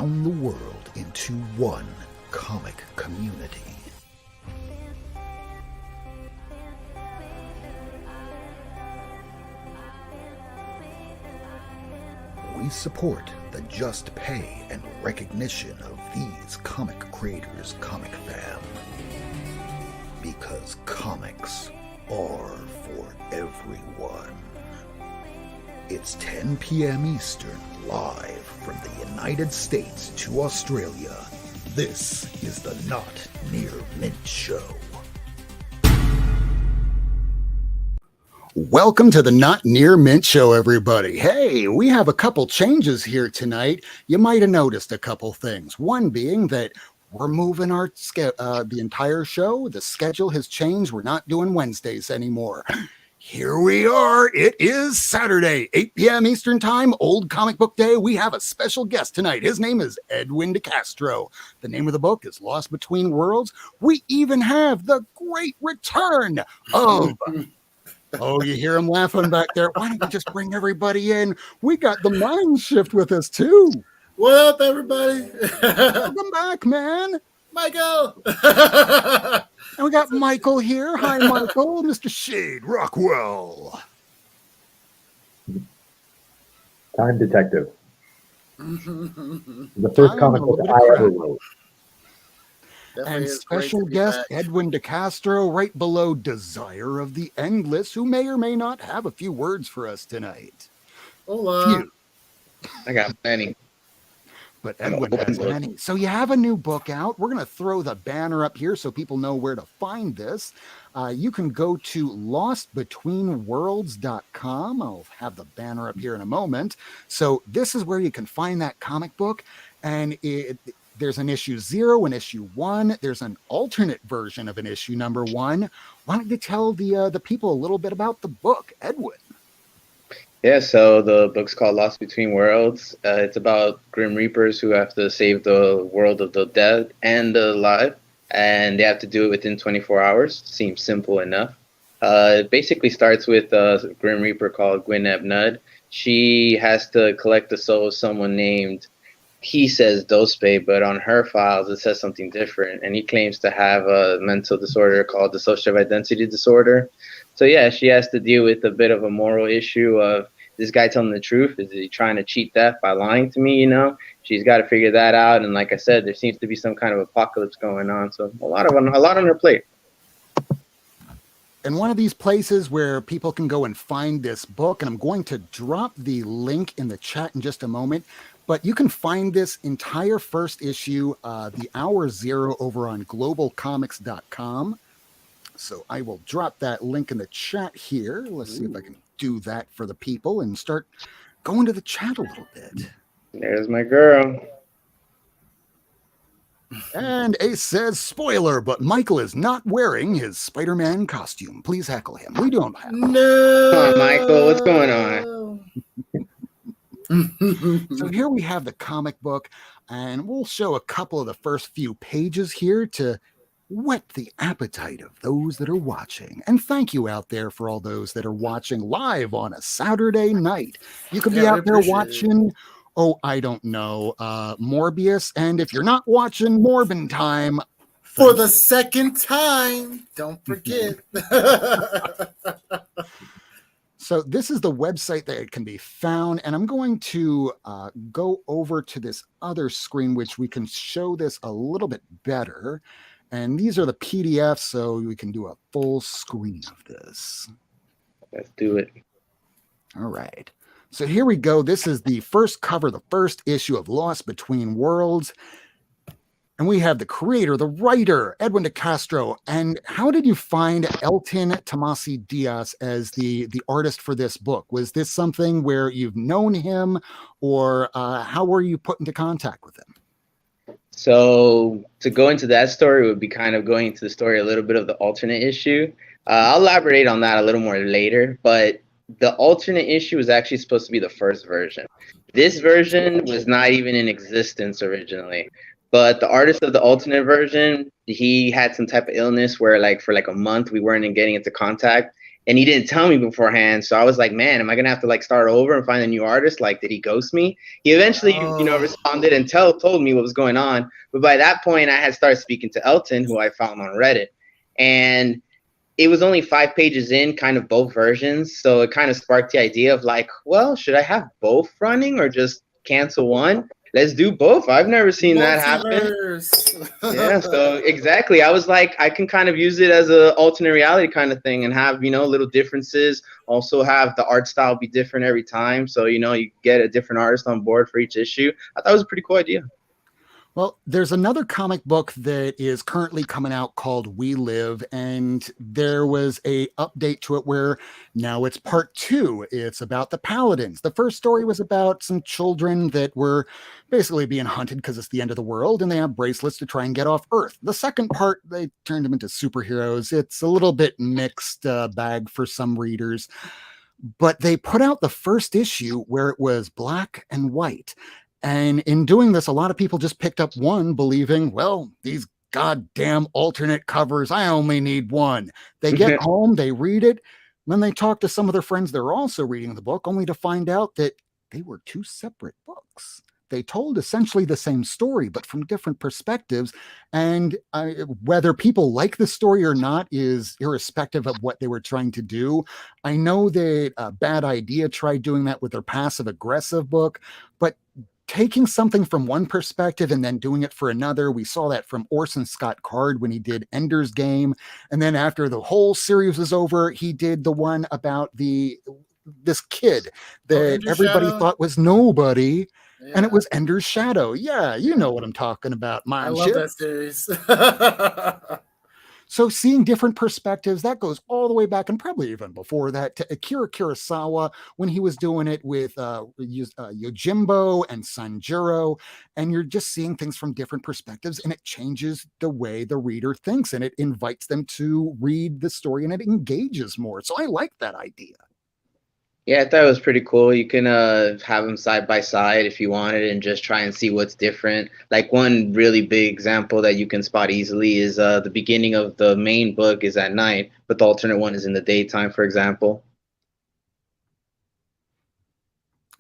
around the world into one comic community. We support the just pay and recognition of these comic creators' comic fam. Because comics are for everyone. It's 10 p.m. Eastern, live from the United States to Australia. This is the Not Near Mint Show. Welcome to the Not Near Mint Show, everybody. Hey, we have a couple changes here tonight. You might have noticed a couple things. One being that we're moving the entire show. The schedule has changed. We're not doing Wednesdays anymore. Here we are. It is Saturday, 8 p.m. Eastern Time, Old Comic Book Day. We have a special guest tonight. His name is Edwin Decastro. The name of the book is Lost Between Worlds. We even have the great return of... Oh, you hear him laughing back there. Why don't we just bring everybody in? We got the Mind Shift with us, too. What up, everybody? Welcome back, man. Michael. And we got Michael here. Hi, Michael. Mr. Shade Rockwell. Time Detective. The first comic book I ever wrote. And special guest Edwin Decastro right below Desire of the Endless, who may or may not have a few words for us tonight. Hola. I got many. But Edwin has many. So you have a new book out. We're going to throw the banner up here so people know where to find this. You can go to lostbetweenworlds.com. I'll have the banner up here in a moment. So this is where you can find that comic book. And there's an issue 0 and issue 1. There's an alternate version of an issue number 1. Why don't you tell the people a little bit about the book, Edwin? Yeah, so the book's called Lost Between Worlds. It's about Grim Reapers who have to save the world of the dead and the alive, and they have to do it within 24 hours. Seems simple enough. It basically starts with a Grim Reaper called Gwyneth Nud. She has to collect the soul of someone named, he says Dospe, but on her files it says something different, and he claims to have a mental disorder called Dissociative Identity Disorder. So yeah, she has to deal with a bit of a moral issue of, this guy telling the truth? Is he trying to cheat death by lying to me? You know, she's got to figure that out. And like I said, there seems to be some kind of apocalypse going on. So a lot on her plate. And one of these places where people can go and find this book, and I'm going to drop the link in the chat in just a moment, but you can find this entire first issue, the Hour Zero, over on globalcomics.com. So I will drop that link in the chat here. Let's see if I can do that for the people and start going to the chat a little bit. There's my girl. And Ace says, spoiler, but Michael is not wearing his Spider-Man costume. Please heckle him. We don't have him. No. Come on, Michael. What's going on? So here we have the comic book, and we'll show a couple of the first few pages here to whet the appetite of those that are watching. And thank you out there for all those that are watching live on a Saturday night. You could be out there watching, I don't know, Morbius. And if you're not watching Morbin Time, for the second time, don't forget. So this is the website that it can be found, and I'm going to go over to this other screen, which we can show this a little bit better. And these are the PDFs, so we can do a full screen of this. Let's do it. All right. So here we go. This is the first cover, the first issue of Lost Between Worlds. And we have the creator, the writer, Edwin Decastro. And how did you find Elton Tomasi Diaz as the artist for this book? Was this something where you've known him, or how were you put into contact with him? So to go into that story would be kind of going into the story a little bit of the alternate issue. I'll elaborate on that a little more later, but the alternate issue was actually supposed to be the first version. This version was not even in existence originally, but the artist of the alternate version, he had some type of illness where like for like a month we weren't getting into contact, and he didn't tell me beforehand. So I was like, man, am I gonna have to like start over and find a new artist? Like, did he ghost me? He eventually, responded and told me what was going on. But by that point, I had started speaking to Elton, who I found on Reddit, and it was only 5 pages in, kind of both versions. So it kind of sparked the idea of like, well, should I have both running or just cancel one? Let's do both. I've never seen that happen. Yeah, so exactly. I was like, I can kind of use it as a alternate reality kind of thing and have, little differences. Also have the art style be different every time. So, you get a different artist on board for each issue. I thought it was a pretty cool idea. Well, there's another comic book that is currently coming out called We Live, and there was a update to it where now it's part 2. It's about the Paladins. The first story was about some children that were basically being hunted because it's the end of the world, and they have bracelets to try and get off Earth. The second part, they turned them into superheroes. It's a little bit mixed bag for some readers, but they put out the first issue where it was black and white. And in doing this, a lot of people just picked up one, believing, well, these goddamn alternate covers, I only need one. They get home, they read it, then they talk to some of their friends that are also reading the book, only to find out that they were 2 separate books. They told essentially the same story, but from different perspectives. And whether people like the story or not is irrespective of what they were trying to do. I know that Bad Idea tried doing that with their passive aggressive book, but taking something from one perspective and then doing it for another. We saw that from Orson Scott Card when he did Ender's Game. And then after the whole series was over, he did the one about this kid that everybody thought was nobody. Yeah. And it was Ender's Shadow. Yeah, you know what I'm talking about. I love that series. So seeing different perspectives, that goes all the way back, and probably even before that, to Akira Kurosawa when he was doing it with Yojimbo and Sanjuro. And you're just seeing things from different perspectives, and it changes the way the reader thinks, and it invites them to read the story, and it engages more. So I like that idea. Yeah, I thought it was pretty cool. You can have them side by side if you wanted and just try and see what's different. Like one really big example that you can spot easily is the beginning of the main book is at night, but the alternate one is in the daytime, for example.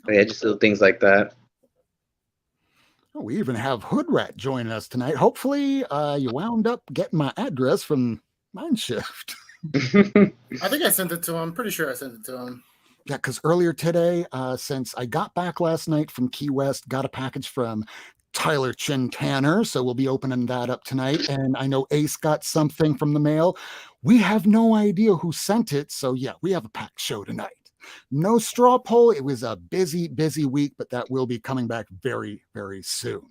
But yeah, just little things like that. Oh, we even have Hoodrat joining us tonight. Hopefully you wound up getting my address from Mindshift. I think I sent it to him. Pretty sure I sent it to him. Yeah, because earlier today, since I got back last night from Key West, got a package from Tyler Chin Tanner, so we'll be opening that up tonight. And I know Ace got something from the mail. We have no idea who sent it, so yeah, we have a packed show tonight. No straw poll. It was a busy, busy week, but that will be coming back very, very soon.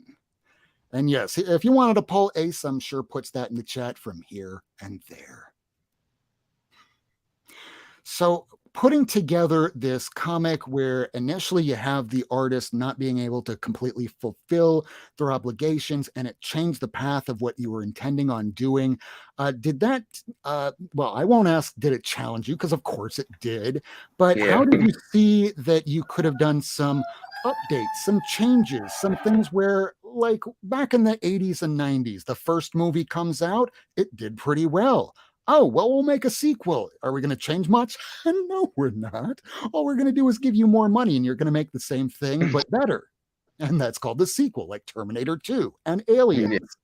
And yes, if you wanted to poll, Ace, I'm sure puts that in the chat from here and there. So putting together this comic where initially you have the artist not being able to completely fulfill their obligations, and it changed the path of what you were intending on doing. Did that, well, I won't ask, did it challenge you? Because of course it did. But yeah. How did you see that you could have done some updates, some changes, some things where, like back in the 80s and 90s, the first movie comes out, it did pretty well. Oh, well, we'll make a sequel. Are we going to change much? No, we're not. All we're going to do is give you more money, and you're going to make the same thing, but better. And that's called the sequel, like Terminator 2 and Aliens.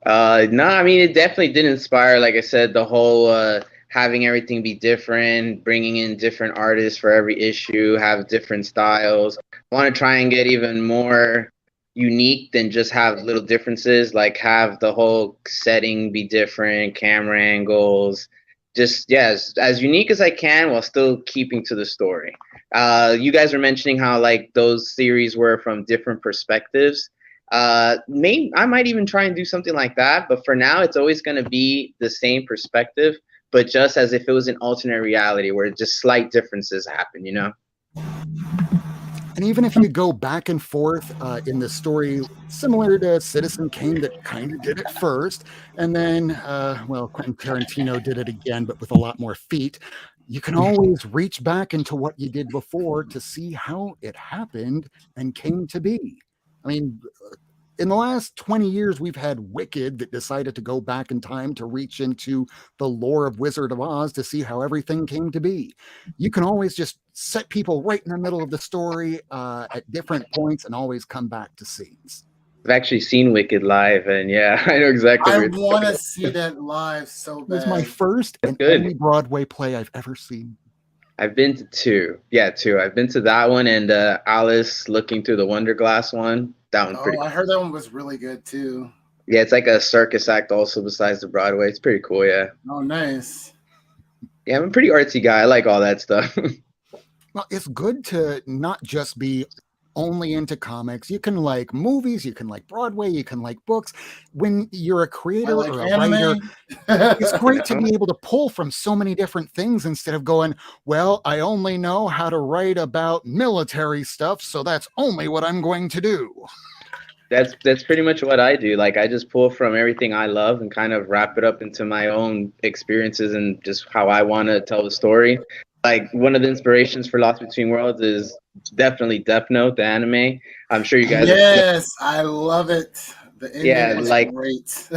No, I mean, it definitely did inspire, like I said, the whole having everything be different, bringing in different artists for every issue, have different styles. I want to try and get even more unique than just have little differences, like have the whole setting be different, camera angles, just as unique as I can while still keeping to the story. You guys were mentioning how like those series were from different perspectives. I might even try and do something like that, but for now it's always going to be the same perspective, but just as if it was an alternate reality where just slight differences happen, you know? And even if you go back and forth in the story, similar to Citizen Kane that kind of did it first, and then, well, Quentin Tarantino did it again, but with a lot more feet, you can always reach back into what you did before to see how it happened and came to be. I mean, in the last 20 years, we've had Wicked that decided to go back in time to reach into the lore of Wizard of Oz to see how everything came to be. You can always just set people right in the middle of the story at different points and always come back to scenes. I've actually seen Wicked live, and yeah, I know exactly I what you're talking want to about. see that live so It was my bad. first and Good. only Broadway play I've ever seen. I've been to two. Yeah, two. I've been to that one and Alice Looking Through the Wonder Glass one. That one's pretty Oh, I heard that one was really good too. Yeah, it's like a circus act also besides the Broadway. It's pretty cool, yeah. Oh, nice. Yeah, I'm a pretty artsy guy. I like all that stuff. Well, it's good to not just be only into comics. You can like movies, you can like Broadway, you can like books. When you're a I creator like or a writer, anime. it's great to be able to pull from so many different things instead of going, well, I only know how to write about military stuff, so that's only what I'm going to do. That's pretty much what I do. Like I just pull from everything I love and kind of wrap it up into my own experiences and just how I want to tell the story. Like one of the inspirations for Lost Between Worlds is definitely Death Note, the anime. I'm sure you guys Yes, I love it. The ending Yeah, was like- great.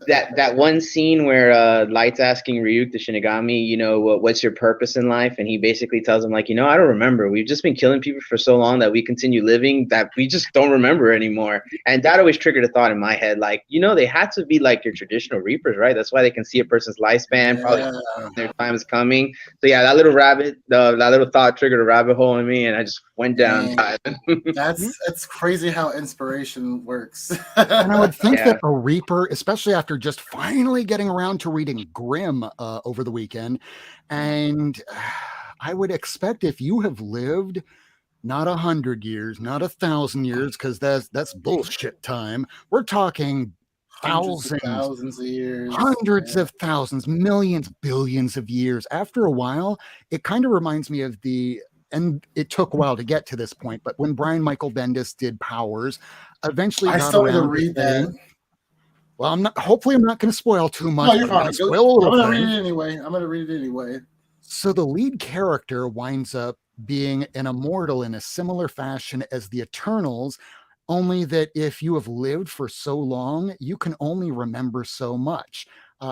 that one scene where Light's asking Ryuk the Shinigami, you know, what's your purpose in life? And he basically tells him, like, you know, I don't remember. We've just been killing people for so long that we continue living that we just don't remember anymore. And that always triggered a thought in my head, like, you know, they had to be like your traditional Reapers, right? That's why they can see a person's lifespan, probably Yeah. their time is coming. So yeah, that little that little thought triggered a rabbit hole in me, and I just went down. That's crazy how inspiration works. And I would think Yeah. that a Reaper, especially after just finally getting around to reading Grimm over the weekend, and I would expect if you have lived not 100 years, not 1,000 years, because that's bullshit time. We're talking thousands of years, hundreds of thousands, millions, billions of years. After a while, it kind of reminds me of and it took a while to get to this point, but when Brian Michael Bendis did Powers, eventually I got still need to around read saying, that. well, hopefully I'm not going to spoil too much. No, you're but I'm fine. gonna spoil a little I'm gonna thing. read it anyway. I'm gonna read it anyway. So the lead character winds up being an immortal in a similar fashion as the Eternals, only that if you have lived for so long, you can only remember so much.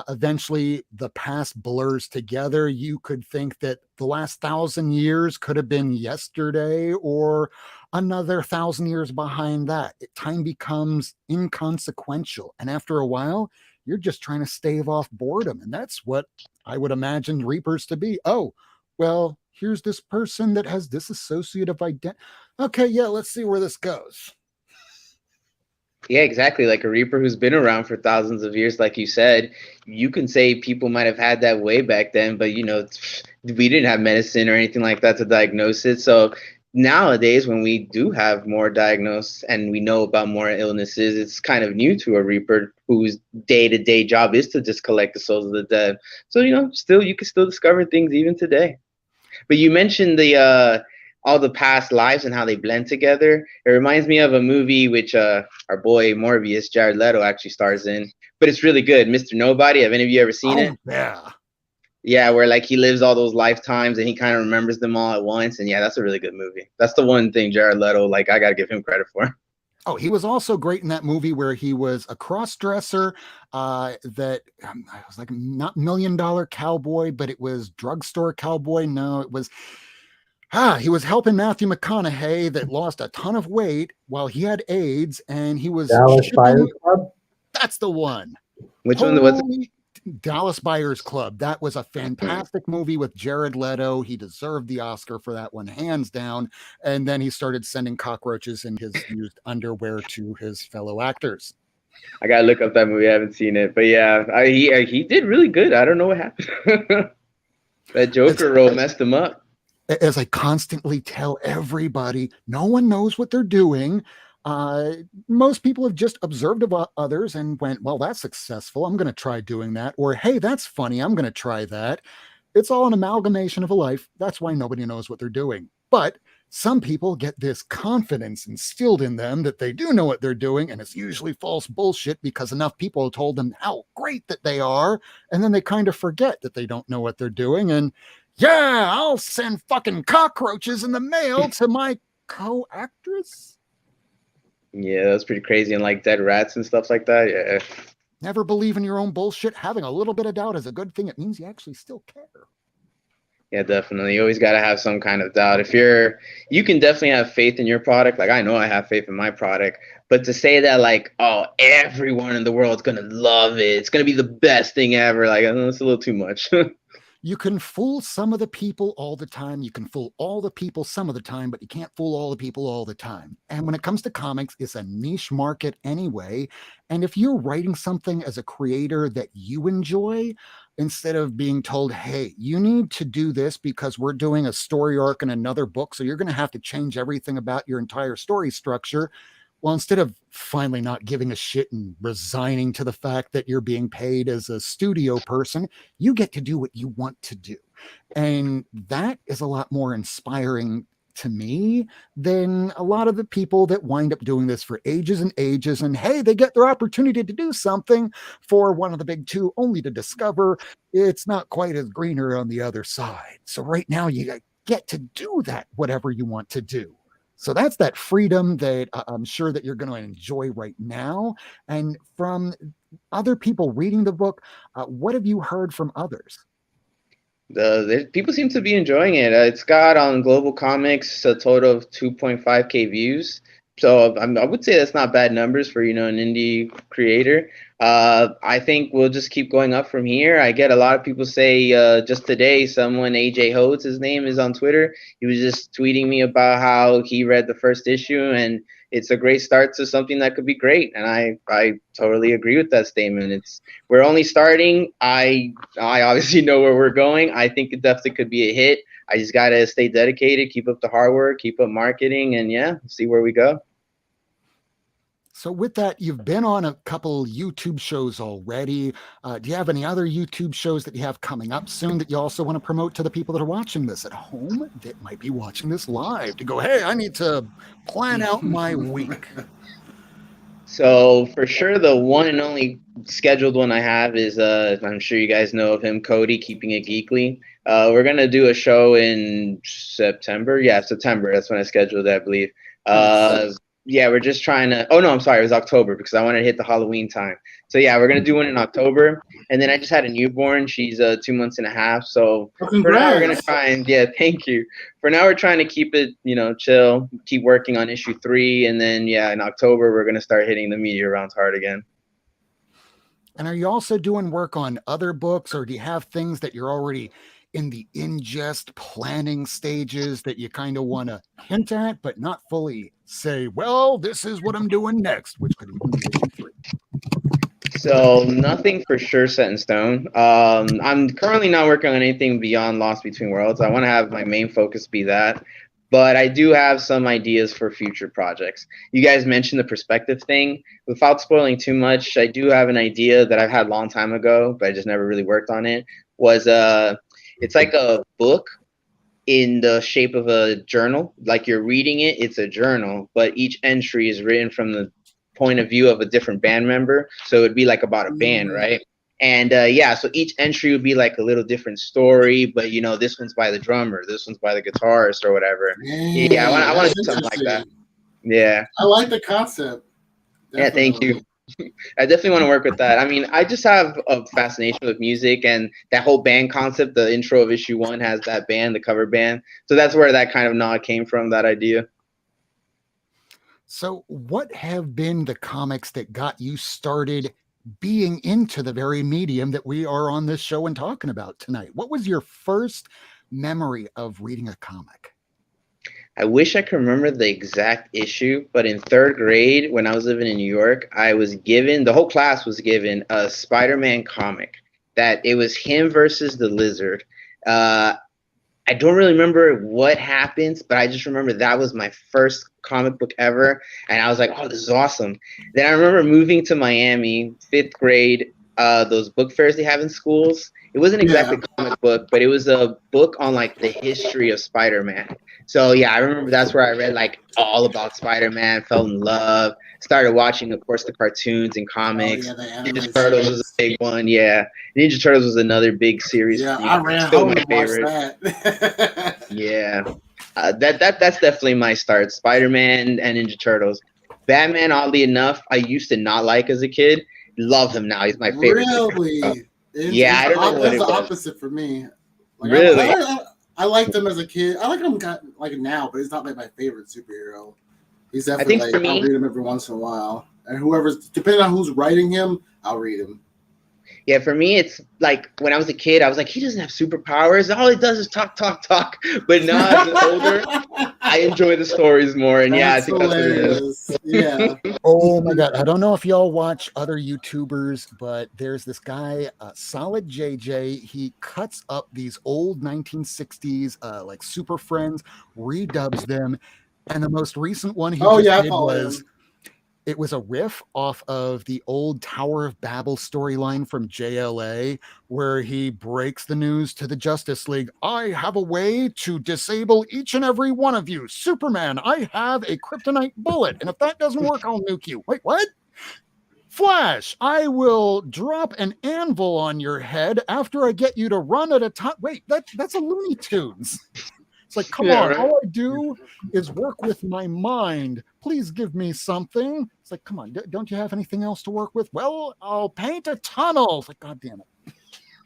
Eventually, the past blurs together. You could think that the last 1,000 years could have been yesterday or another 1,000 years behind that. Time becomes inconsequential. And after a while, you're just trying to stave off boredom. And that's what I would imagine Reapers to be. Oh, well, here's this person that has dissociative identity. Okay, yeah, let's see where this goes. Yeah, exactly. Like a Reaper who's been around for thousands of years, like you said, you can say people might have had that way back then, but you know, we didn't have medicine or anything like that to diagnose it. So nowadays, when we do have more diagnosed and we know about more illnesses, it's kind of new to a Reaper whose day-to-day job is to just collect the souls of the dead. So, you know, you can still discover things even today. But you mentioned all the past lives and how they blend together. It reminds me of a movie which our boy Morbius, Jared Leto, actually stars in. But it's really good, Mr. Nobody. Have any of you ever seen it? Yeah. Yeah, where like he lives all those lifetimes and he kind of remembers them all at once. And yeah, that's a really good movie. That's the one thing Jared Leto, like I got to give him credit for. Oh, he was also great in that movie where he was a cross-dresser that was like not $1 Million Cowboy, but it was Drugstore Cowboy. No, it was he was helping Matthew McConaughey that lost a ton of weight while he had AIDS, and he was Dallas Buyers Club. That's the one. Which one was it? Holy Dallas Buyers Club. That was a fantastic movie with Jared Leto. He deserved the Oscar for that one, hands down. And then he started sending cockroaches in his used underwear to his fellow actors. I gotta look up that movie. I haven't seen it, but yeah, he did really good. I don't know what happened. That Joker role messed him up. As I constantly tell everybody, no one knows what they're doing. Most people have just observed about others and went, well, that's successful. I'm going to try doing that. Or, hey, that's funny. I'm going to try that. It's all an amalgamation of a life. That's why nobody knows what they're doing. But some people get this confidence instilled in them that they do know what they're doing. And it's usually false bullshit because enough people have told them how great that they are. And then they kind of forget that they don't know what they're doing. And yeah, I'll send fucking cockroaches in the mail to my co-actress. Yeah, that's pretty crazy. And like dead rats and stuff like that. Yeah. Never believe in your own bullshit. Having a little bit of doubt is a good thing. It means you actually still care. Yeah, definitely. You always got to have some kind of doubt. You can definitely have faith in your product. Like, I know I have faith in my product, but to say that, like, oh, everyone in the world is going to love it, it's going to be the best thing ever, like, it's a little too much. You can fool some of the people all the time. You can fool all the people some of the time, but you can't fool all the people all the time. And when it comes to comics, it's a niche market anyway. And if you're writing something as a creator that you enjoy, instead of being told, hey, you need to do this because we're doing a story arc in another book, so you're going to have to change everything about your entire story structure. Well, instead of finally not giving a shit and resigning to the fact that you're being paid as a studio person, you get to do what you want to do. And that is a lot more inspiring to me than a lot of the people that wind up doing this for ages and ages. And hey, they get their opportunity to do something for one of the big two, only to discover it's not quite as greener on the other side. So right now you get to do that, whatever you want to do. So that's that freedom that I'm sure that you're going to enjoy right now. And from other people reading the book, what have you heard from others? People seem to be enjoying it. It's got on Global Comics a total of 2.5K views. So I would say that's not bad numbers for, an indie creator. I think we'll just keep going up from here. I get a lot of people say just today, someone, AJ Hodes, his name is on Twitter. He was just tweeting me about how he read the first issue and it's a great start to something that could be great. And I totally agree with that statement. We're only starting. I obviously know where we're going. I think it definitely could be a hit. I just got to stay dedicated, keep up the hard work, keep up marketing, and see where we go. So with that, you've been on a couple YouTube shows already. Do you have any other YouTube shows that you have coming up soon that you also want to promote to the people that are watching this at home that might be watching this live to go, hey, I need to plan out my week? So for sure, the one and only scheduled one I have is, I'm sure you guys know of him, Cody, Keeping It Geekly. We're going to do a show in September. Yeah, September. That's when I scheduled it, I believe. Yeah, we're just trying to. Oh no, I'm sorry. It was October because I wanted to hit the Halloween time. So yeah, we're gonna do one in October. And then I just had a newborn. She's 2 months and a half. So for now we're gonna try and thank you. For now we're trying to keep it, chill. Keep working on issue 3, and then in October we're gonna start hitting the media rounds hard again. And are you also doing work on other books, or do you have things that you're already in the ingest planning stages that you kind of want to hint at, but not fully say, well, this is what I'm doing next, which could even be issue 3? So nothing for sure set in stone. I'm currently not working on anything beyond Lost Between Worlds. I want to have my main focus be that. But I do have some ideas for future projects. You guys mentioned the perspective thing. Without spoiling too much, I do have an idea that I've had a long time ago, but I just never really worked on it. It's like a book in the shape of a journal. Like you're reading it, it's a journal, but each entry is written from the point of view of a different band member. So it'd be like about a band, right? And so each entry would be like a little different story, but this one's by the drummer, this one's by the guitarist or whatever. Yeah, I want to do something like that. Yeah. I like the concept. Definitely. Yeah, thank you. I definitely want to work with that. I mean, I just have a fascination with music and that whole band concept. The intro of issue 1 has that band, the cover band. So that's where that kind of nod came from, that idea. So what have been the comics that got you started being into the very medium that we are on this show and talking about tonight? What was your first memory of reading a comic? I wish I could remember the exact issue, but in 3rd grade, when I was living in New York, the whole class was given a Spider-Man comic that it was him versus the Lizard. I don't really remember what happens, but I just remember that was my first comic book ever. And I was like, oh, this is awesome. Then I remember moving to Miami, 5th grade, those book fairs they have in schools. It wasn't exactly a comic book, but it was a book on like the history of Spider-Man. So yeah, I remember that's where I read like all about Spider-Man, fell in love, started watching, of course, the cartoons and comics. Ninja Turtles was a big one. Yeah, Ninja Turtles was another big series. Yeah, I ran still home my to watch favorite. that. Yeah, that's definitely my start. Spider-Man and Ninja Turtles. Batman, oddly enough, I used to not like as a kid. Love him now. He's my favorite. Really? Yeah, I don't know what It's it the was. opposite for me. Like, Really? I liked him as a kid. I like him like now, but he's not like my favorite superhero. He's definitely think for me- I'll read him every once in a while, and whoever's depending on who's writing him, I'll read him. Yeah, for me, it's like when I was a kid, I was like, he doesn't have superpowers. All he does is talk, talk, talk. But now as an older, I enjoy the stories more. And yeah, I think that's what it is. Yeah. Oh my God. I don't know if y'all watch other YouTubers, but there's this guy, Solid JJ. He cuts up these old 1960s, like Super Friends, redubs them. And the most recent one he Oh just yeah, I did follow was him. it was a riff off of the old Tower of Babel storyline from JLA, where he breaks the news to the Justice League. I have a way to disable each and every one of you. Superman, I have a kryptonite bullet, and if that doesn't work, I'll nuke you. Wait, what? Flash, I will drop an anvil on your head after I get you to run at a time. Wait, that's a Looney Tunes. It's like, come Yeah, on, right. all I do is work with my mind. Please give me something. It's like, come on, don't you have anything else to work with? Well, I'll paint a tunnel. It's like, God damn it.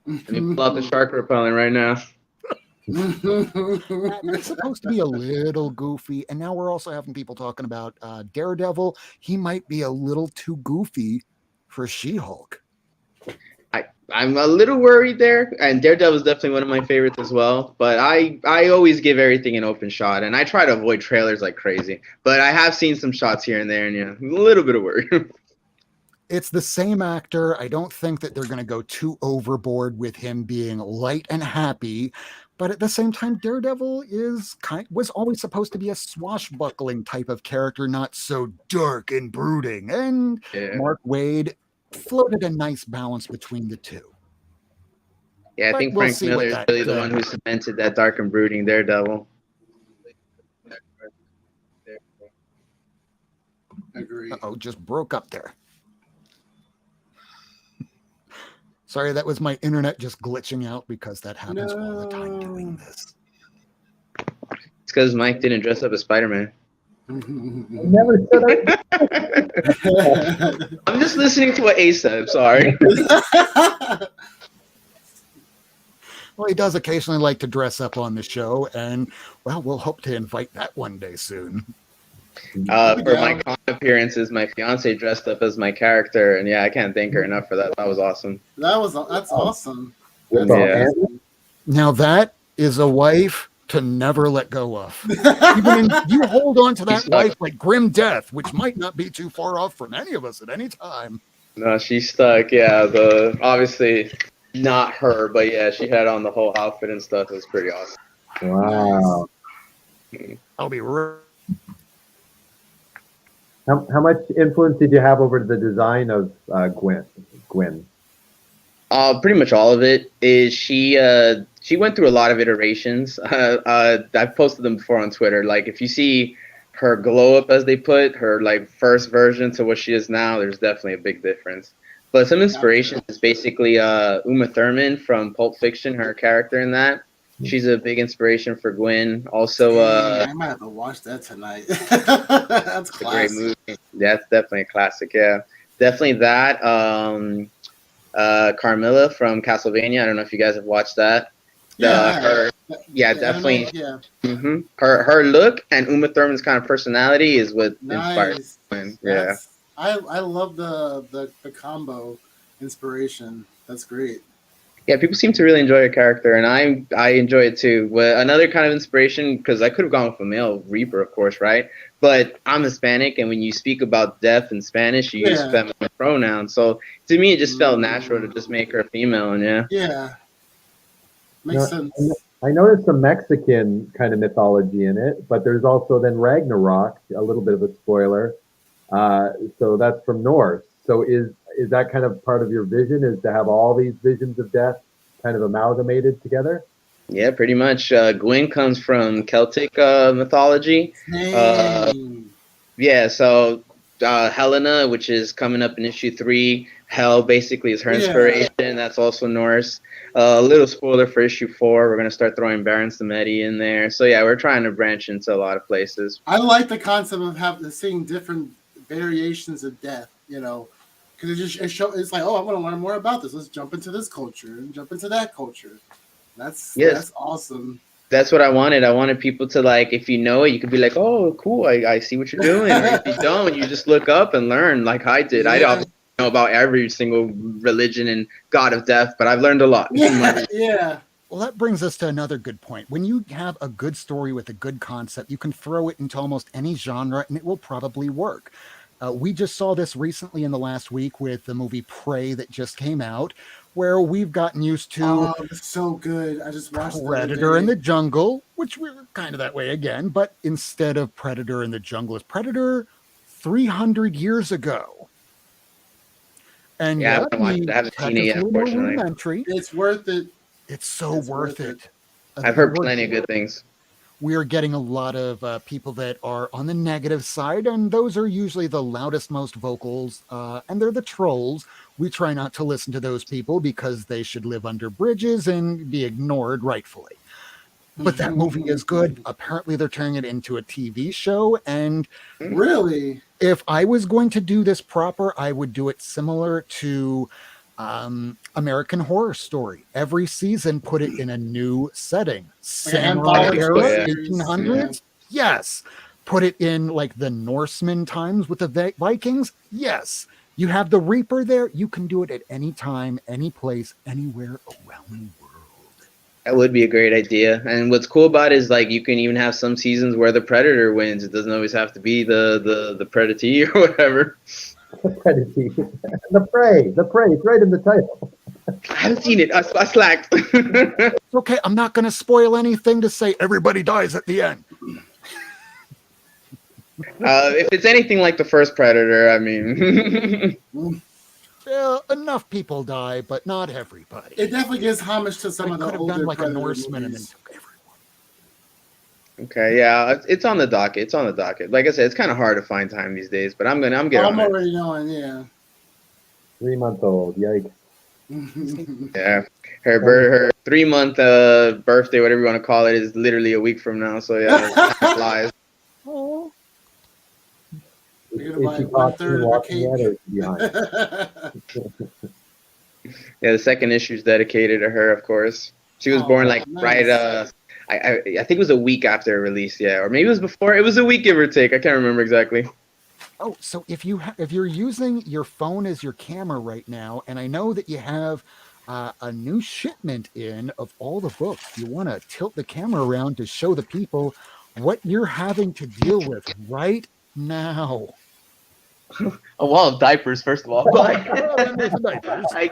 Let me pull out the shark repellent right now. That's supposed to be a little goofy. And now we're also having people talking about Daredevil. He might be a little too goofy for She-Hulk. I'm a little worried there, and Daredevil is definitely one of my favorites as well. But I always give everything an open shot, and I try to avoid trailers like crazy. But I have seen some shots here and there, and yeah, I'm a little bit of worry. It's the same actor. I don't think that they're going to go too overboard with him being light and happy. But at the same time, Daredevil was always supposed to be a swashbuckling type of character, not so dark and brooding. And Yeah. Mark Waid floated a nice balance between the two. Yeah, I But think we'll Frank see Miller what is that, really the one who cemented that dark and brooding Daredevil. Agree. Uh-oh, just broke up there. Sorry, that was my internet just glitching out because that happens all the time doing this. It's because Mike didn't dress up as Spider-Man. I never said I. I'm just listening to what Ace said. Sorry. Well, he does occasionally like to dress up on the show, and well, we'll hope to invite that one day soon. For my con appearances, my fiance dressed up as my character, and yeah, I can't thank her enough for that. That was awesome. That's awesome. With Yeah. Andrew? Now that is a wife to never let go of. You hold on to that wife like grim death, which might not be too far off from any of us at any time. No, she's stuck. Yeah, obviously not her, but yeah, she had on the whole outfit and stuff. It was pretty awesome. Wow. I'll be real. How much influence did you have over the design of Gwen? Pretty much all of it. She went through a lot of iterations. I've posted them before on Twitter. Like if you see her glow up, as they put her, like first version to what she is now, there's definitely a big difference. But some inspiration is basically Uma Thurman from Pulp Fiction, her character in that. She's a big inspiration for Gwen. Also, I might have to watch that tonight. That's a great classic. movie. That's definitely a classic. Yeah, definitely that. Carmilla from Castlevania. I don't know if you guys have watched that. Definitely. Yeah. Mm-hmm. Her look and Uma Thurman's kind of personality is what inspired Nice. Gwen. Yeah. I love the combo inspiration. That's great. Yeah, people seem to really enjoy her character, and I enjoy it too. Well, another kind of inspiration, because I could have gone with a male Reaper, of course, right? But I'm Hispanic, and when you speak about death in Spanish, you use feminine pronouns. So to me, it just felt natural to just make her a female, and yeah. Yeah. Makes sense. I noticed some Mexican kind of mythology in it, but there's also then Ragnarok, a little bit of a spoiler. So that's from Norse. So is that kind of part of your vision, is to have all these visions of death kind of amalgamated together? Yeah, pretty much. Gwen comes from Celtic mythology. Yeah, so Helena, which is coming up in issue 3, Hell basically is her inspiration. That's also Norse. A little spoiler for issue 4, we're going to start throwing Baron Samedi in there. So yeah, we're trying to branch into a lot of places. I like the concept of seeing different variations of death, because it's like, oh, I want to learn more about this. Let's jump into this culture and jump into that culture. That's awesome. That's what I wanted. I wanted people to, like, if you know it, you could be like, oh, cool, I see what you're doing. Or if you don't, you just look up and learn like I did. Yeah. I don't know about every single religion and god of death, but I've learned a lot. Yeah. Well, that brings us to another good point. When you have a good story with a good concept, you can throw it into almost any genre and it will probably work. We just saw this recently in the last week with the movie Prey that just came out, where we've gotten used to. Oh, it's so good. I just watched Predator in the Jungle, which we were kind of that way again, but instead of Predator in the Jungle, is Predator 300 years ago. And yeah, I haven't seen it yet, unfortunately. It's worth it. It's so worth it. I've heard plenty of good things. We are getting a lot of people that are on the negative side, and those are usually the loudest, most vocals, and they're the trolls. We try not to listen to those people because they should live under bridges and be ignored rightfully. But that movie is good. Apparently, they're turning it into a TV show, and really, if I was going to do this proper, I would do it similar to American Horror Story. Every season, put it in a new setting. Samurai era, 1800s? Yes. Put it in like the Norseman times with the Vikings? Yes. You have the Reaper there. You can do it at any time, any place, anywhere around the world. That would be a great idea. And what's cool about it is, like, you can even have some seasons where the Predator wins. It doesn't always have to be the Predatee or whatever. The Prey. It's right in the title. I haven't seen it. I slacked. It's okay. I'm not going to spoil anything to say everybody dies at the end. If it's anything like the first Predator, I mean... enough people die, but not everybody. It definitely gives homage to some of the older done like Predator a Norseman and then movies. took everyone. Okay, yeah, it's on the docket. Like I said, it's kind of hard to find time these days, but I'm already knowing, yeah. 3-month-old, yikes. Yeah, her 3-month birthday, whatever you want to call it, is literally a week from now. So yeah, it flies. Oh. Is she talking walking yet, or is she behind? Yeah, the second issue is dedicated to her, of course. She was born like nice. right. I think it was a week after release, yeah, or maybe it was before. It was a week, give or take. I can't remember exactly. Oh, so if you're using your phone as your camera right now, and I know that you have a new shipment in of all the books, you want to tilt the camera around to show the people what you're having to deal with right now. A wall of diapers, first of all. I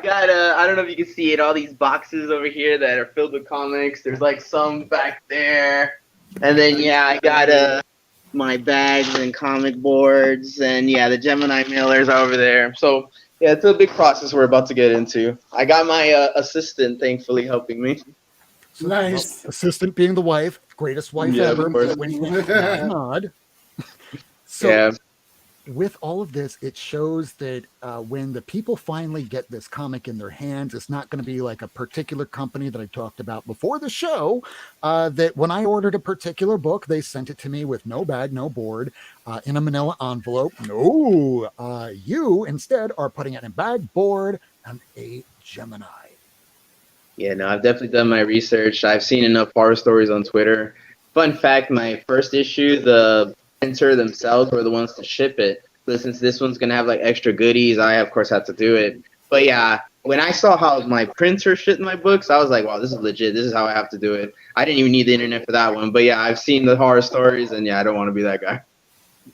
got I don't know if you can see it, all these boxes over here that are filled with comics. There's like some back there, and then I got my bags and comic boards, and the Gemini mailers are over there. So yeah, it's a big process we're about to get into. I got my assistant thankfully helping me. Nice. Assistant being the wife, greatest wife ever. Nod. So with all of this, it shows that when the people finally get this comic in their hands, it's not going to be like a particular company that I talked about before the show, that when I ordered a particular book, they sent it to me with no bag, no board, in a manila envelope. No, you instead are putting it in a bag, board, and a Gemini. Yeah, no, I've definitely done my research. I've seen enough horror stories on Twitter. Fun fact, my first issue, the printer themselves were the ones to ship it. But since this one's going to have like extra goodies, I, of course, had to do it. But yeah, when I saw how my printer shipped my books, I was like, wow, this is legit. This is how I have to do it. I didn't even need the internet for that one. But yeah, I've seen the horror stories, and I don't want to be that guy.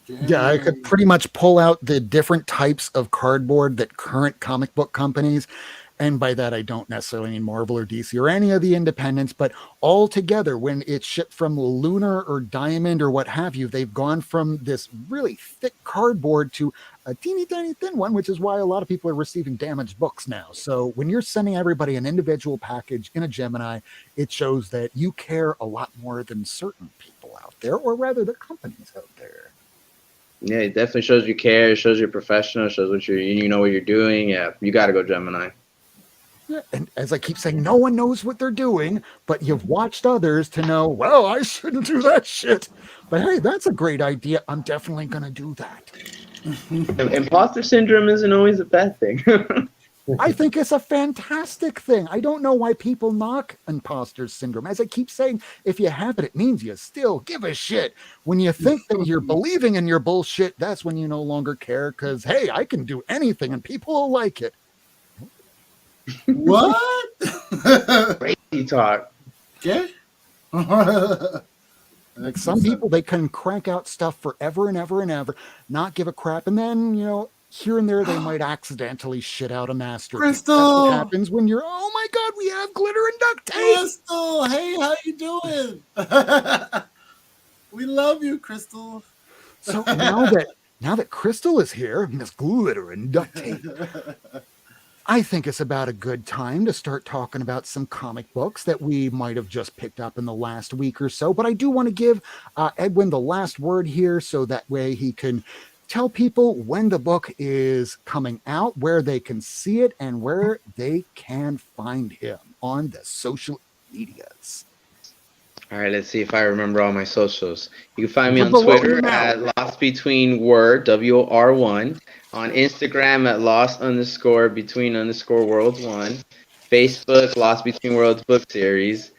Yeah, I could pretty much pull out the different types of cardboard that current comic book companies, and by that I don't necessarily mean Marvel or DC or any of the independents, but all together, when it's shipped from Lunar or Diamond or what have you, they've gone from this really thick cardboard to a teeny tiny thin one, which is why a lot of people are receiving damaged books now. So when you're sending everybody an individual package in a Gemini, it shows that you care a lot more than certain people out there, or rather the companies out there. Yeah, it definitely shows you care. It shows you're professional. It shows you know what you're doing. Yeah, you got to go Gemini. Yeah, and as I keep saying, no one knows what they're doing, but you've watched others to know, well, I shouldn't do that shit. But hey, that's a great idea. I'm definitely going to do that. Imposter syndrome isn't always a bad thing. I think it's a fantastic thing. I don't know why people knock imposter syndrome. As I keep saying, if you have it, it means you still give a shit. When you think that you're believing in your bullshit, that's when you no longer care because, hey, I can do anything and people will like it. What? Crazy talk. Okay. Like some people, they can crank out stuff forever and ever and ever, not give a crap. And then, here and there, they might accidentally shit out a masterpiece. That's what Crystal! happens when you're, oh my God, we have glitter and duct tape. Crystal! Hey, how you doing? We love you, Crystal. So now that Crystal is here, Miss Glitter and Duct Tape, I think it's about a good time to start talking about some comic books that we might have just picked up in the last week or so. But I do want to give Edwin the last word here so that way he can tell people when the book is coming out, where they can see it, and where they can find him on the social medias. All right, let's see if I remember all my socials. You can find me on Below Twitter now. at Lost Between Word, WR1. On Instagram at Lost_Between_Worlds1. Facebook, Lost Between Worlds Book Series.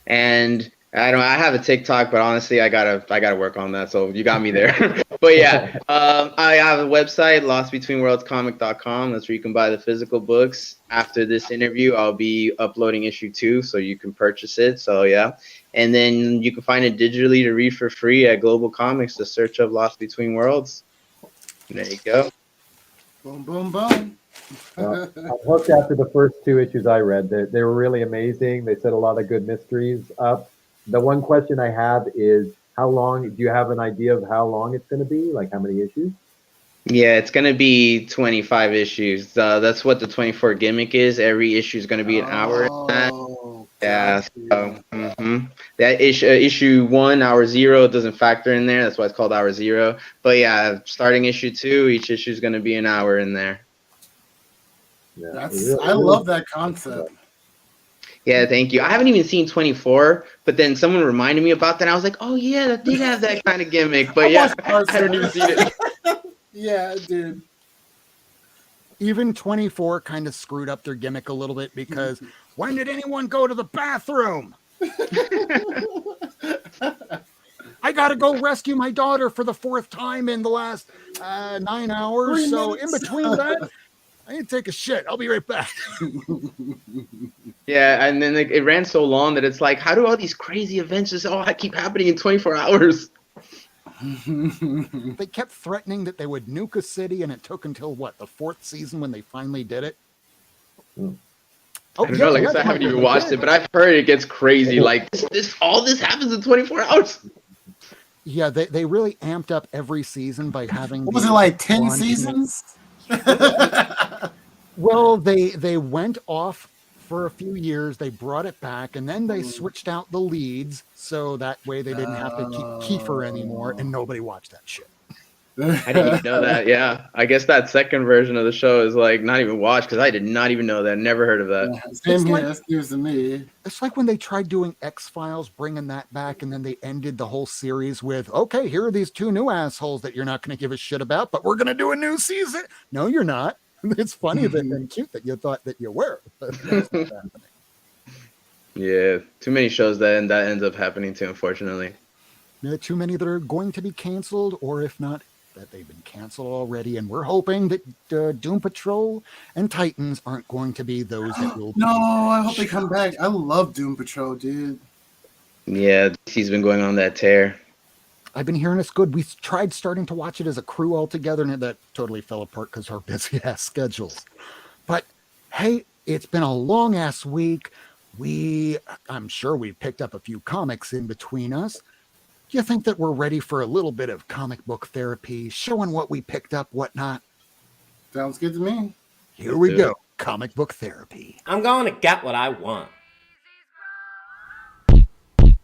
And I have a TikTok, but honestly, I gotta work on that. So you got me there. But yeah, I have a website, lostbetweenworldscomic.com. That's where you can buy the physical books. After this interview, I'll be uploading issue 2, so you can purchase it. So yeah, and then you can find it digitally to read for free at Global Comics. The search of Lost Between Worlds. There you go. Boom, boom, boom. I'm hooked after the first 2 issues I read. They were really amazing. They set a lot of good mysteries up. The one question I have is, how long, do you have an idea of how long it's going to be? Like how many issues? Yeah, it's going to be 25 issues. That's what the 24 gimmick is. Every issue is going to be an hour. Yeah, so that issue 1, hour 0, doesn't factor in there. That's why it's called hour 0. But yeah, starting issue 2, each issue is going to be an hour in there. Yeah, I love that concept. Yeah, thank you. I haven't even seen 24, but then someone reminded me about that. And I was like, oh yeah, that did have that kind of gimmick. But yeah, I haven't even seen it. Yeah, dude. Even 24 kind of screwed up their gimmick a little bit because when did anyone go to the bathroom? I got to go rescue my daughter for the 4th time in the last 9 hours. So in between that, I need to take a shit. I'll be right back. Yeah, and then it ran so long that it's like, how do all these crazy events just keep happening in 24 hours? They kept threatening that they would nuke a city, and it took until what, the 4th season when they finally did it. I don't know, like I said, I haven't even watched it, but I've heard it gets crazy. Like all this happens in 24 hours. Yeah, they really amped up every season by having. What was it, like 10 seasons? Well, they went off for a few years. They brought it back, and then they switched out the leads so that way they didn't have to keep Kiefer anymore, and nobody watched that shit. I didn't even know that. Yeah, I guess that second version of the show is like not even watched because I did not even know that. Never heard of that. Yeah, same here. That's news to me. It's like when they tried doing X-Files, bringing that back, and then they ended the whole series with, okay, here are these 2 new assholes that you're not going to give a shit about, but we're going to do a new season. No, you're not. It's funny and cute that you thought that you were. Yeah, too many shows that ends up happening to, unfortunately. There are too many that are going to be canceled, or if not, that they've been canceled already. And we're hoping that Doom Patrol and Titans aren't going to be those that will. No, I hope they come back. I love Doom Patrol, dude. Yeah, DC's been going on that tear. I've been hearing it's good. We tried starting to watch it as a crew all together, and that totally fell apart because our busy ass schedules. But hey, it's been a long ass week. I'm sure we picked up a few comics in between us. Do you think that we're ready for a little bit of comic book therapy, showing what we picked up, whatnot? Sounds good to me. Here we go. Comic book therapy. I'm going to get what I want.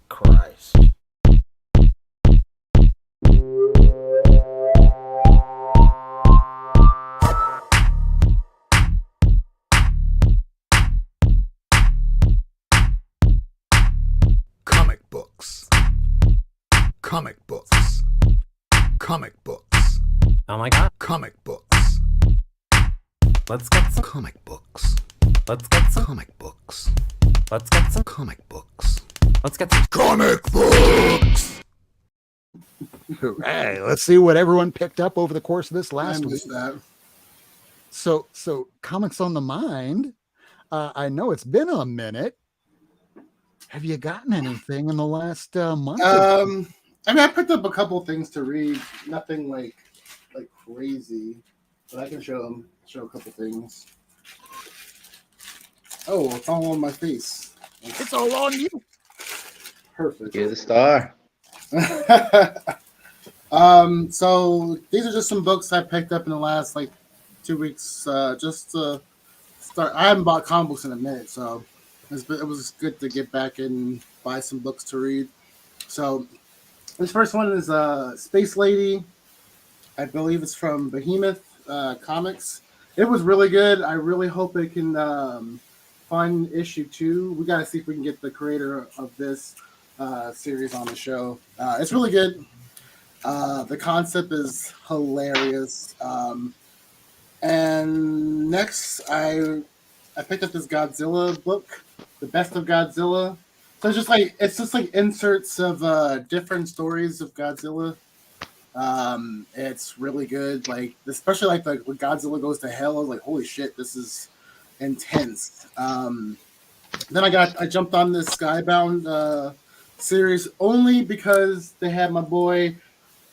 Christ. Comic books. Comic books. Oh my god. Comic books. Let's get some. Comic books. Let's get some. Comic books. Let's get some. Comic books. Let's get some. Comic books. Hey, let's see what everyone picked up over the course of this I last week. missed that. So comics on the mind. I know it's been a minute. Have you gotten anything in the last month? I mean, I picked up a couple things to read. Nothing like crazy, but I can show a couple things. Oh, it's all on my face. It's all on you. Perfect. You're the star. So these are just some books I picked up in the last 2 weeks, just to start. I haven't bought comic books in a minute, so it was good to get back and buy some books to read. So this first one is Space Lady. I believe it's from Behemoth Comics. It was really good. I really hope it can find issue 2. We got to see if we can get the creator of this series on the show. It's really good. The concept is hilarious. And next, I picked up this Godzilla book, The Best of Godzilla. So it's just like inserts of different stories of Godzilla. It's really good. Especially when Godzilla goes to hell, I was like, holy shit, this is intense. Then I jumped on this Skybound series only because they had my boy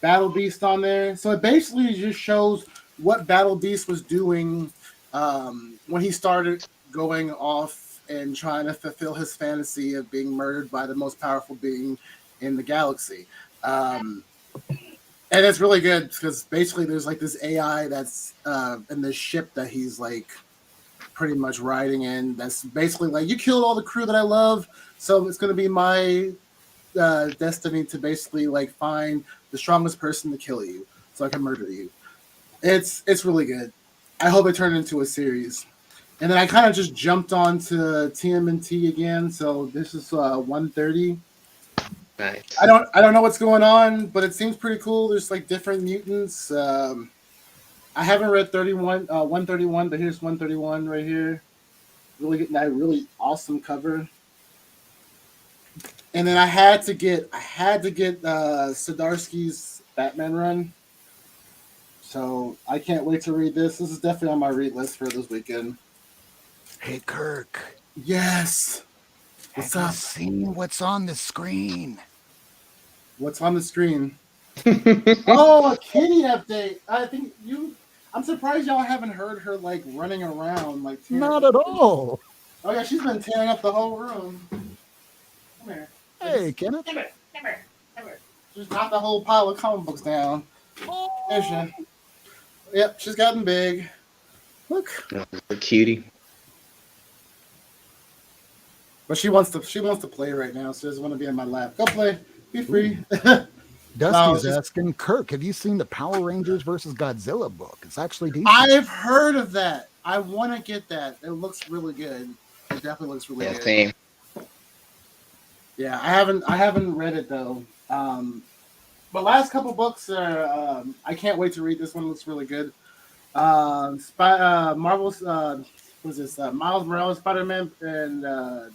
Battle Beast on there. So it basically just shows what Battle Beast was doing when he started going off and trying to fulfill his fantasy of being murdered by the most powerful being in the galaxy. And it's really good because basically there's this AI that's in this ship that he's pretty much riding in. That's basically you killed all the crew that I love, so it's going to be my destiny to basically find the strongest person to kill you so I can murder you. It's really good. I hope it turned into a series. And then I kind of just jumped onto TMNT again. So this is 130. Nice. I don't know what's going on, but it seems pretty cool. There's different mutants. I haven't read 131, but here's 131 right here. Really getting that really awesome cover. And then I had to get Zdarsky's Batman run. So I can't wait to read this. This is definitely on my read list for this weekend. Hey, Kirk. Yes. What's Have you up? seen what's on the screen? What's on the screen? Oh, a kitty update. I think I'm surprised y'all haven't heard her running around Not at all. Oh yeah, she's been tearing up the whole room. Come here. Hey, Kenneth. Come here. Just knocked the whole pile of comic books down. There she. Yep, she's gotten big. Look. A cutie. But she wants to play right now, so she doesn't want to be in my lap. Go play. Be free. Dusty's asking, Kirk, have you seen the Power Rangers versus Godzilla book? It's actually decent. I've heard of that. I want to get that. It looks really good. It definitely looks really good. Same. Yeah, I haven't read it though. But last couple books are I can't wait to read. This one looks really good. Marvel's Miles Morales, Spider-Man, and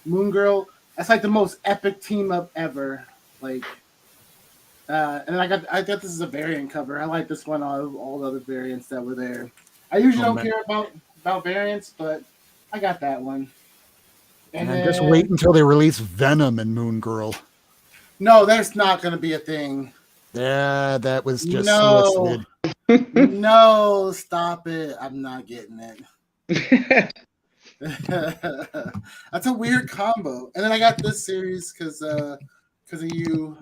Moon Girl. That's the most epic team up ever. And I got this as a variant cover. I like this one out of all the other variants that were there. I usually don't care about variants, but I got that one. And then, just wait until they release Venom and Moon Girl. No, there's not going to be a thing. Yeah, that was just solicited. No, stop it. I'm not getting it. That's a weird combo. And then I got this series because of you,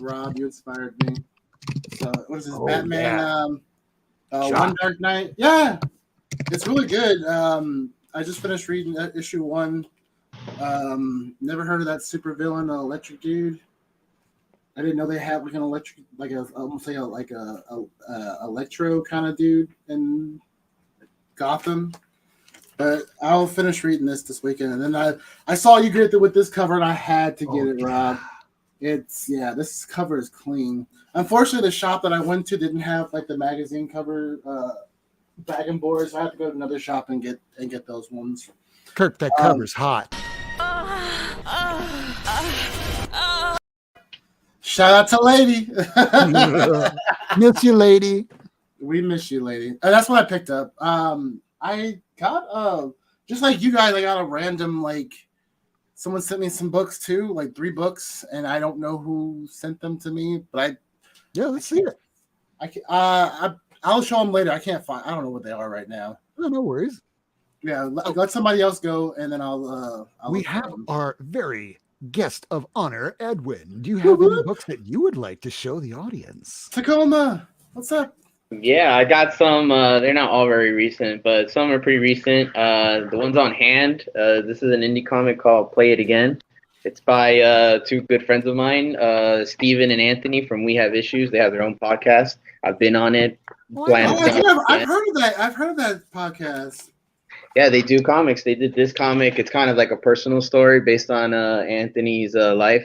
Rob. You inspired me. So what is this? Batman? Yeah. One Dark Knight. Yeah, it's really good. I just finished reading issue 1. Never heard of that supervillain, electric dude. I didn't know they had an electric, electro kind of dude in Gotham. But I'll finish reading this weekend, and then I saw you get it with this cover, and I had to get it, Rob. This cover is clean. Unfortunately, the shop that I went to didn't have like the magazine cover bag and board, so I had to go to another shop and get those ones. Kirk, that cover's hot. Shout out to Lady. Miss you, lady. We miss you, Lady. That's what I picked up. I got just like you guys, I got a random like someone sent me some books too, like 3 books, and I don't know who sent them to me, but let's see it. I'll show them later. I don't know what they are right now. No worries. Yeah, let somebody else go, and then I'll we have our very guest of honor, Edwin. Do you have any books that you would like to show the audience? Tacoma, what's up? Yeah, I got some. They're not all very recent, but some are pretty recent. The ones on hand. This is an indie comic called Play It Again. It's by 2 good friends of mine, Steven and Anthony from We Have Issues. They have their own podcast. I've been on it. I've heard of that. I've heard of that podcast. Yeah, they do comics. They did this comic. It's kind of like a personal story based on Anthony's life,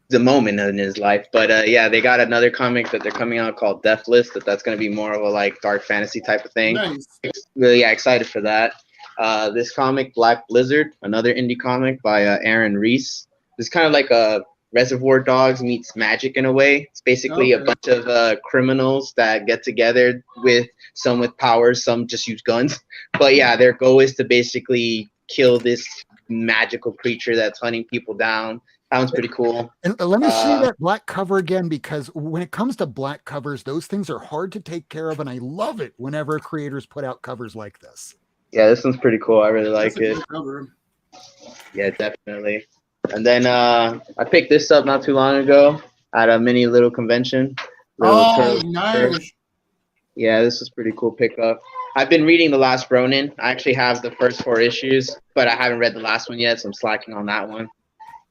the moment in his life. But yeah, they got another comic that they're coming out called Deathless. That's going to be more of a like dark fantasy type of thing. Nice. Really excited for that. This comic, Black Blizzard, another indie comic by Aaron Reese. It's kind of like a Reservoir Dogs meets Magic in a way. It's basically a bunch of criminals that get together with some with powers, some just use guns. But yeah, their goal is to basically kill this magical creature that's hunting people down. Sounds pretty cool. And let me see that black cover again, because when it comes to black covers, those things are hard to take care of, and I love it whenever creators put out covers like this. Yeah, this one's pretty cool. I really like it. Cover. Yeah, definitely. And then I picked this up not too long ago at a mini little convention. Nice. Yeah, this is pretty cool pickup. I've been reading The Last Ronin. I actually have the first 4 issues, but I haven't read the last one yet, so I'm slacking on that one.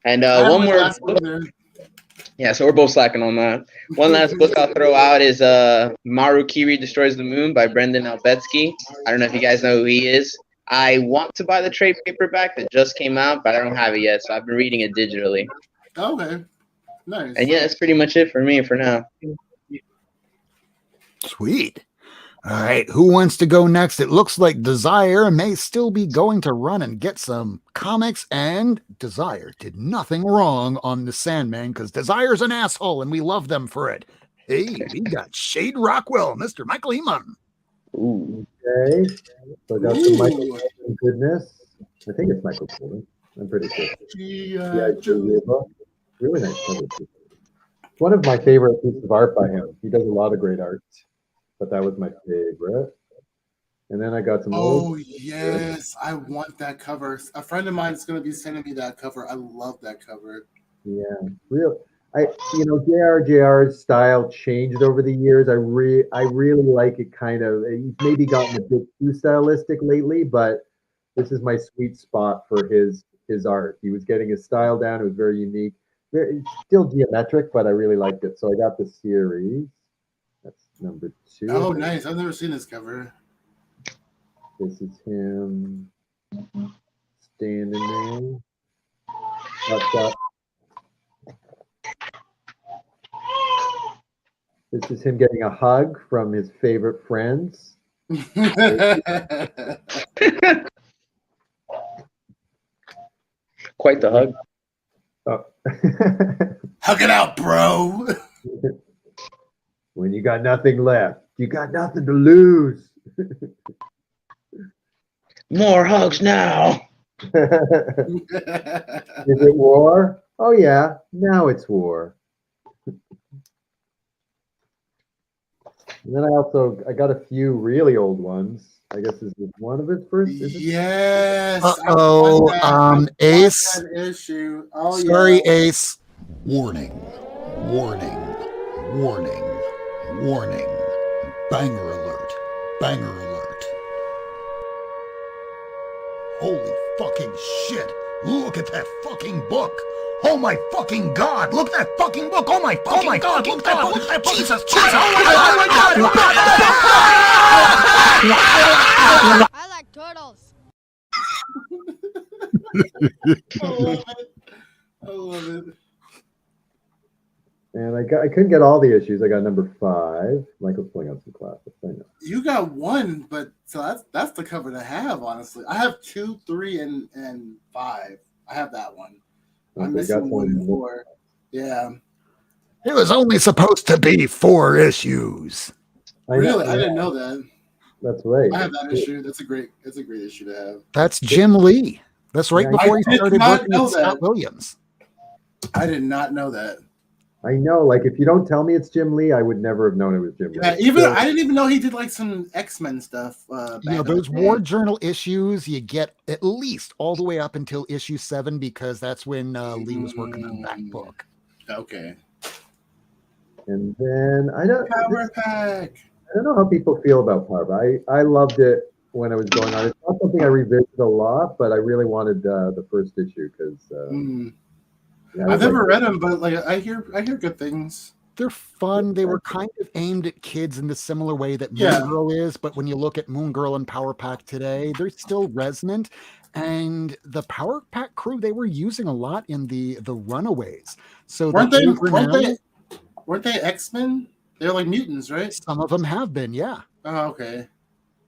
And one more. Yeah, so we're both slacking on that. One last book I'll throw out is Marukiri Destroys the Moon by Brendan Albetsky. I don't know if you guys know who he is. I want to buy the trade paperback that just came out, but I don't have it yet, so I've been reading it digitally. Okay, nice. And yeah, that's pretty much it for me for now. Sweet. All right, who wants to go next? It looks like Desire may still be going to run and get some comics, and Desire did nothing wrong on the Sandman because Desire's an asshole and we love them for it. Hey, we got Shade Rockwell, Mr. Michael Eamon. Ooh. Okay, so I got some Michael Golden goodness. I think it's Michael Golden. I'm pretty sure. Really nice cover. It's one of my favorite pieces of art by him. He does a lot of great art, but that was my favorite. And then I got some. Yes, I want that cover. A friend of mine is going to be sending me that cover. I love that cover. Yeah, JR's style changed over the years. I really like it. Kind of, he's maybe gotten a bit too stylistic lately, but this is my sweet spot for his art. He was getting his style down. It was very unique. Still geometric, but I really liked it. So I got the series. That's number 2. Oh, nice! I've never seen this cover. This is him standing there. What's up? This is him getting a hug from his favorite friends. Quite the hug. Oh. Hug it out, bro. When you got nothing left, you got nothing to lose. More hugs now. Is it war? Oh yeah, now it's war. And then I got a few really old ones. I guess this is one of his first. Yes. Ace. Issue. Oh, sorry, yeah. Ace. Warning. Warning. Warning. Warning. Banger alert. Banger alert. Holy fucking shit. Look at that fucking book. Oh my fucking God! Look at that fucking book! Oh my God! Look at that book! Jesus! Oh my God! I like turtles. I love it. And I couldn't get all the issues. I got number 5. Michael's pulling out some classics. I know. You got 1, but so that's the cover to have. Honestly, I have 2, 3, and 5. I have that one. Okay, I'm got missing 1 and some- 4. Yeah, It was only supposed to be 4 issues. I know, really, I yeah, didn't know that. that's right. I have that issue. That's a great issue to have. That's Jim Lee. That's right Yeah, before he I did started not working know with Scott that. Williams. I did not know that. I know. Like, if you don't tell me it's Jim Lee, I would never have known it was Jim Yeah, Lee. I didn't even know he did like some X-Men stuff. Back in the Those day. War Journal issues, you get at least all the way up until issue 7 because that's when Lee was working on that book. Okay. And then I don't know how people feel about Power. I loved it when it was going on. It's not something I revisit a lot, but I really wanted the first issue because I've never read them, but like I hear good things. They're fun. They were kind of aimed at kids in the similar way that Moon Yeah. Girl is, but when you look at Moon Girl and Power Pack today, they're still resonant. And the Power Pack crew, they were using a lot in the Runaways. So Weren't the they X-Men? They're like mutants, right? some of them have been, yeah. Oh, okay.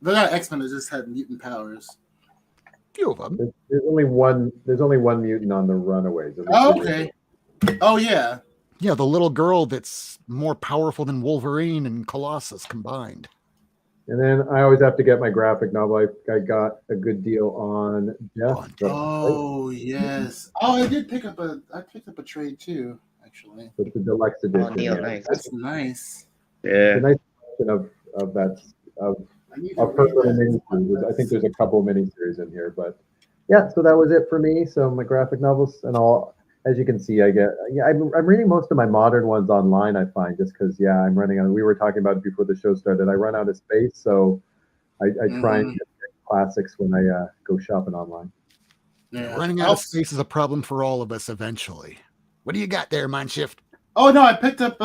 They're not X-Men. They just had mutant powers. Few of them. There's only one mutant on the Runaways. Oh, okay. Oh, yeah. Yeah, the little girl that's more powerful than Wolverine and Colossus combined. And then I always have to get my graphic novel. I got a good deal on Death. Oh, yes. Oh, I picked up a trade too, actually. It's the deluxe edition. Oh, Neil, yeah. nice. That's nice. Yeah. It's a nice collection of that I need to of her read little that. miniseries. I think there's a couple of miniseries in here, but yeah. So that was it for me. So my graphic novels and all. As you can see, I'm reading most of my modern ones online. I find just because I'm running out. We were talking about it before the show started. I run out of space, so I try and get classics when I go shopping online. Yeah. Running out of space is a problem for all of us eventually. What do you got there, Mindshift? Oh no, I picked up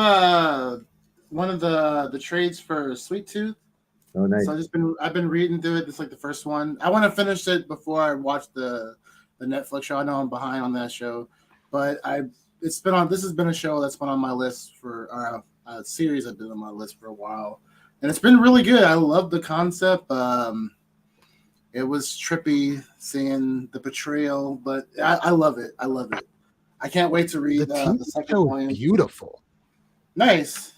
one of the trades for Sweet Tooth. Oh, nice. So I've been reading through it. It's like the first one. I want to finish it before I watch the Netflix show. I know I'm behind on that show, but this has been a show that's been on my list for a series that's been on my list for a while, and it's been really good. I love the concept. It was trippy seeing the betrayal, but I love it. I love it. I can't wait to read The TV the second show one. is beautiful. Nice.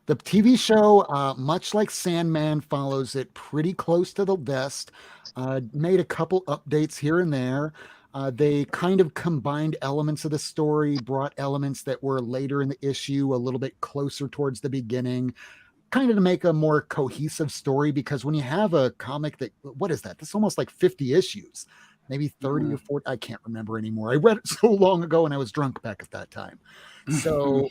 The TV show, much like Sandman, follows it pretty close to the vest. Made a couple updates here and there. They kind of combined elements of the story, brought elements that were later in the issue a little bit closer towards the beginning, kind of to make a more cohesive story. Because when you have a comic what is that? That's almost like 50 issues, maybe 30 or 40. I can't remember anymore. I read it so long ago and I was drunk back at that time. So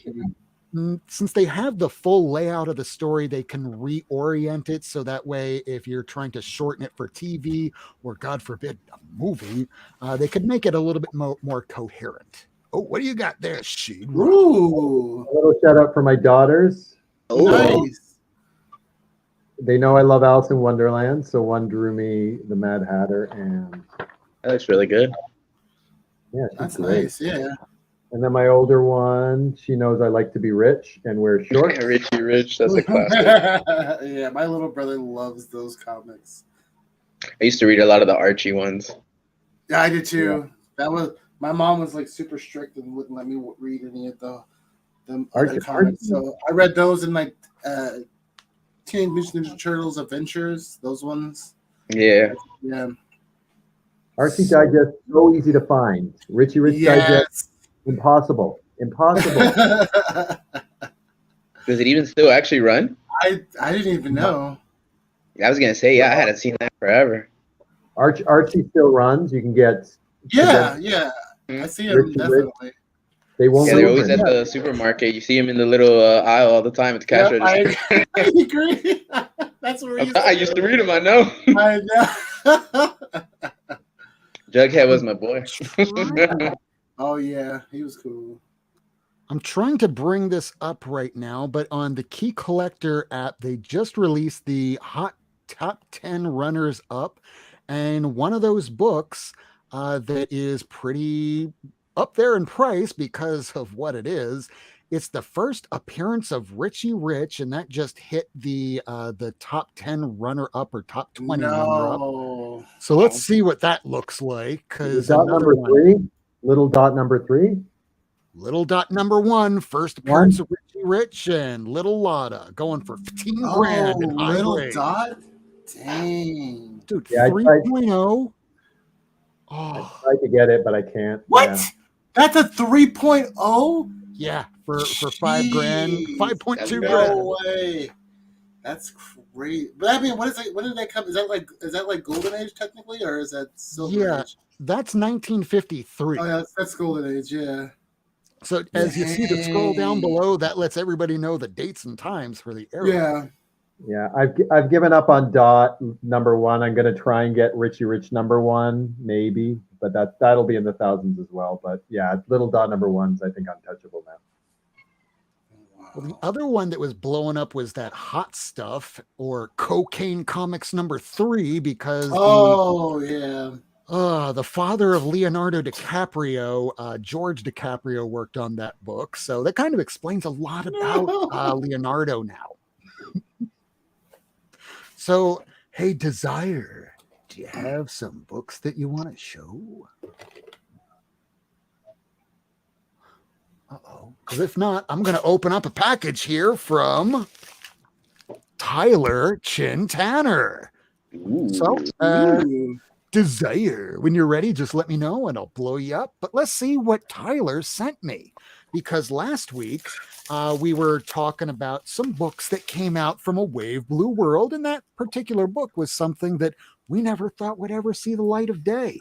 since they have the full layout of the story, they can reorient it so that way if you're trying to shorten it for TV or, God forbid, a movie, they could make it a little bit more coherent. Oh, what do you got there, Sheed? Ooh, A little shout out for my daughters. nice. They know I love Alice in Wonderland, so one drew me the Mad Hatter, and That looks really good. yeah, she's That's great. nice. Yeah. And then my older one, she knows I like to be rich and wear shorts. Richie Rich, that's a classic. Yeah, my little brother loves those comics. I used to read a lot of the Archie ones. Yeah, I did too. That was my mom was like super strict and wouldn't let me read any of the other comics. So I read those in like Teenage Mutant Ninja Turtles Adventures. Those ones. Yeah. Yeah. Archie Digest, so easy to find. Richie Rich Digest, impossible. Does it even still actually run? I didn't even know. I was gonna say, yeah, I hadn't seen that forever. Archie still runs. You can get. Yeah. I see him Richie Rich. definitely. They won't. Yeah, they're always open. at the supermarket. You see them in the little aisle all the time at the cash register. I agree. That's where I used to read them. I know. I know. Jughead was my boy. Oh yeah, he was cool. I'm trying to bring this up right now, but on the Key Collector app, they just released the Hot Top 10 Runners Up. And one of those books that is pretty up there in price because of what it is It's the first appearance of Richie Rich, and that just hit the top 10 runner up or top 20 runner up. No. So let's see what that looks like. Because Dot another number one, 3, little dot number 3. little dot number 1, first appearance of Richie Rich and Little Lotta going for 15 grand in high little grade. dot. Dang. Dude, Yeah, I 3.0. I Oh, tried to get it, but I can't. What? Yeah. That's a 3.0? yeah, for 5 grand, Jeez. 5.2 That's grand. No way. That's great. But I mean, what is it? When did that come? Is that like Golden Age technically, or is that Silver Yeah. Age? That's 1953. Oh yeah, that's Golden Age. Yeah. So as you see the scroll down below, that lets everybody know the dates and times for the era. Yeah. Yeah, I've given up on dot number 1. I'm going to try and get Richie Rich number 1, maybe, but that'll be in the thousands as well. But yeah, little dot number 1's I think untouchable now. Well, the other one that was blowing up was that Hot Stuff or Cocaine Comics number 3 because the father of Leonardo DiCaprio, George DiCaprio, worked on that book. So that kind of explains a lot about Leonardo now. So, hey, Desire, do you have some books that you want to show? Uh-oh. Because if not, I'm going to open up a package here from Tyler Chin Tanner. So, Desire, when you're ready, just let me know and I'll blow you up. But let's see what Tyler sent me. Because last week, we were talking about some books that came out from a Wave Blue world, and that particular book was something that we never thought would ever see the light of day.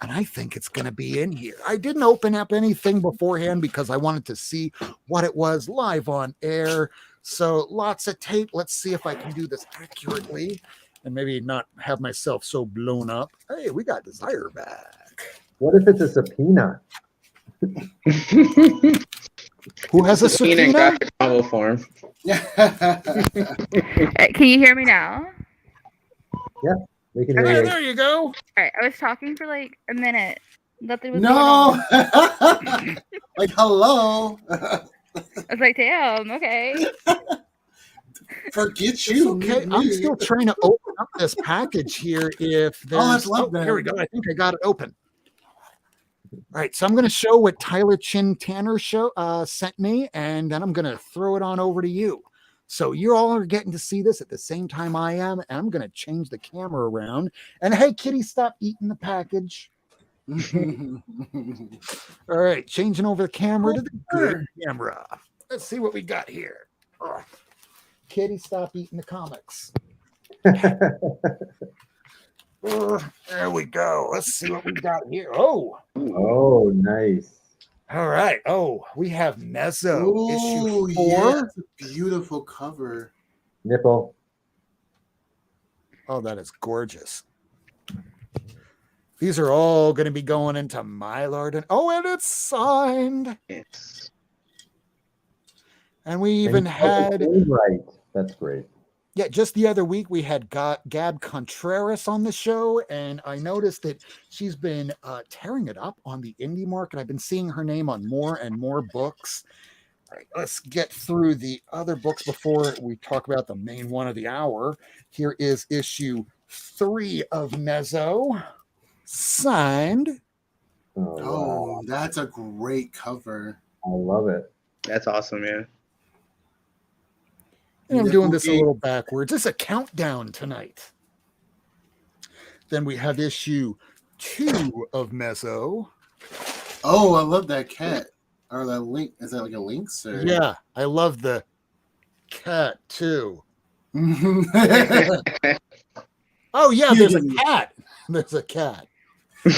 And I think it's going to be in here. I didn't open up anything beforehand because I wanted to see what it was live on air. So lots of tape. Let's see if I can do this accurately and maybe not have myself so blown up. Hey, we got Desire back. What if it's a subpoena? Who has a in subpoena? graphic novel form. Can you hear me now? Yeah, we can Hey, hear you. there you go. All right, I was talking for like a minute. Nothing was No. going on. Like hello. I was like, damn, okay. Forget It's you. okay. me. I'm still trying to open up this package here. If there's, here we go. I think I got it open. All right, so I'm going to show what Tyler Chin Tanner sent me, and then I'm going to throw it on over to you. So you all are getting to see this at the same time I am, and I'm going to change the camera around. And hey, kitty, stop eating the package. All right, changing over the camera to the good camera. Let's see what we got here. Ugh. Kitty, stop eating the comics. There we go. Let's see what we got here. Oh, Nice. all right. Oh, we have Mezzo Ooh, issue 4. yeah, that's a beautiful cover. Nipple. Oh, that is gorgeous. These are all going to be going into Mylord. And it's signed. Yes. And we even had... Right. That's great. Yeah, just the other week we had Gab Contreras on the show, and I noticed that she's been tearing it up on the indie market. I've been seeing her name on more and more books. All right, let's get through the other books before we talk about the main one of the hour. Here is issue 3 of Mezzo, signed. Oh, that's a great cover. I love it. That's awesome, man. And I'm doing this a little backwards. It's a countdown tonight. Then we have issue 2 of Mezzo. Oh, I love that cat. Or that link. Is that like a lynx? Or... Yeah, I love the cat too. Oh, yeah, there's a cat. There's a cat.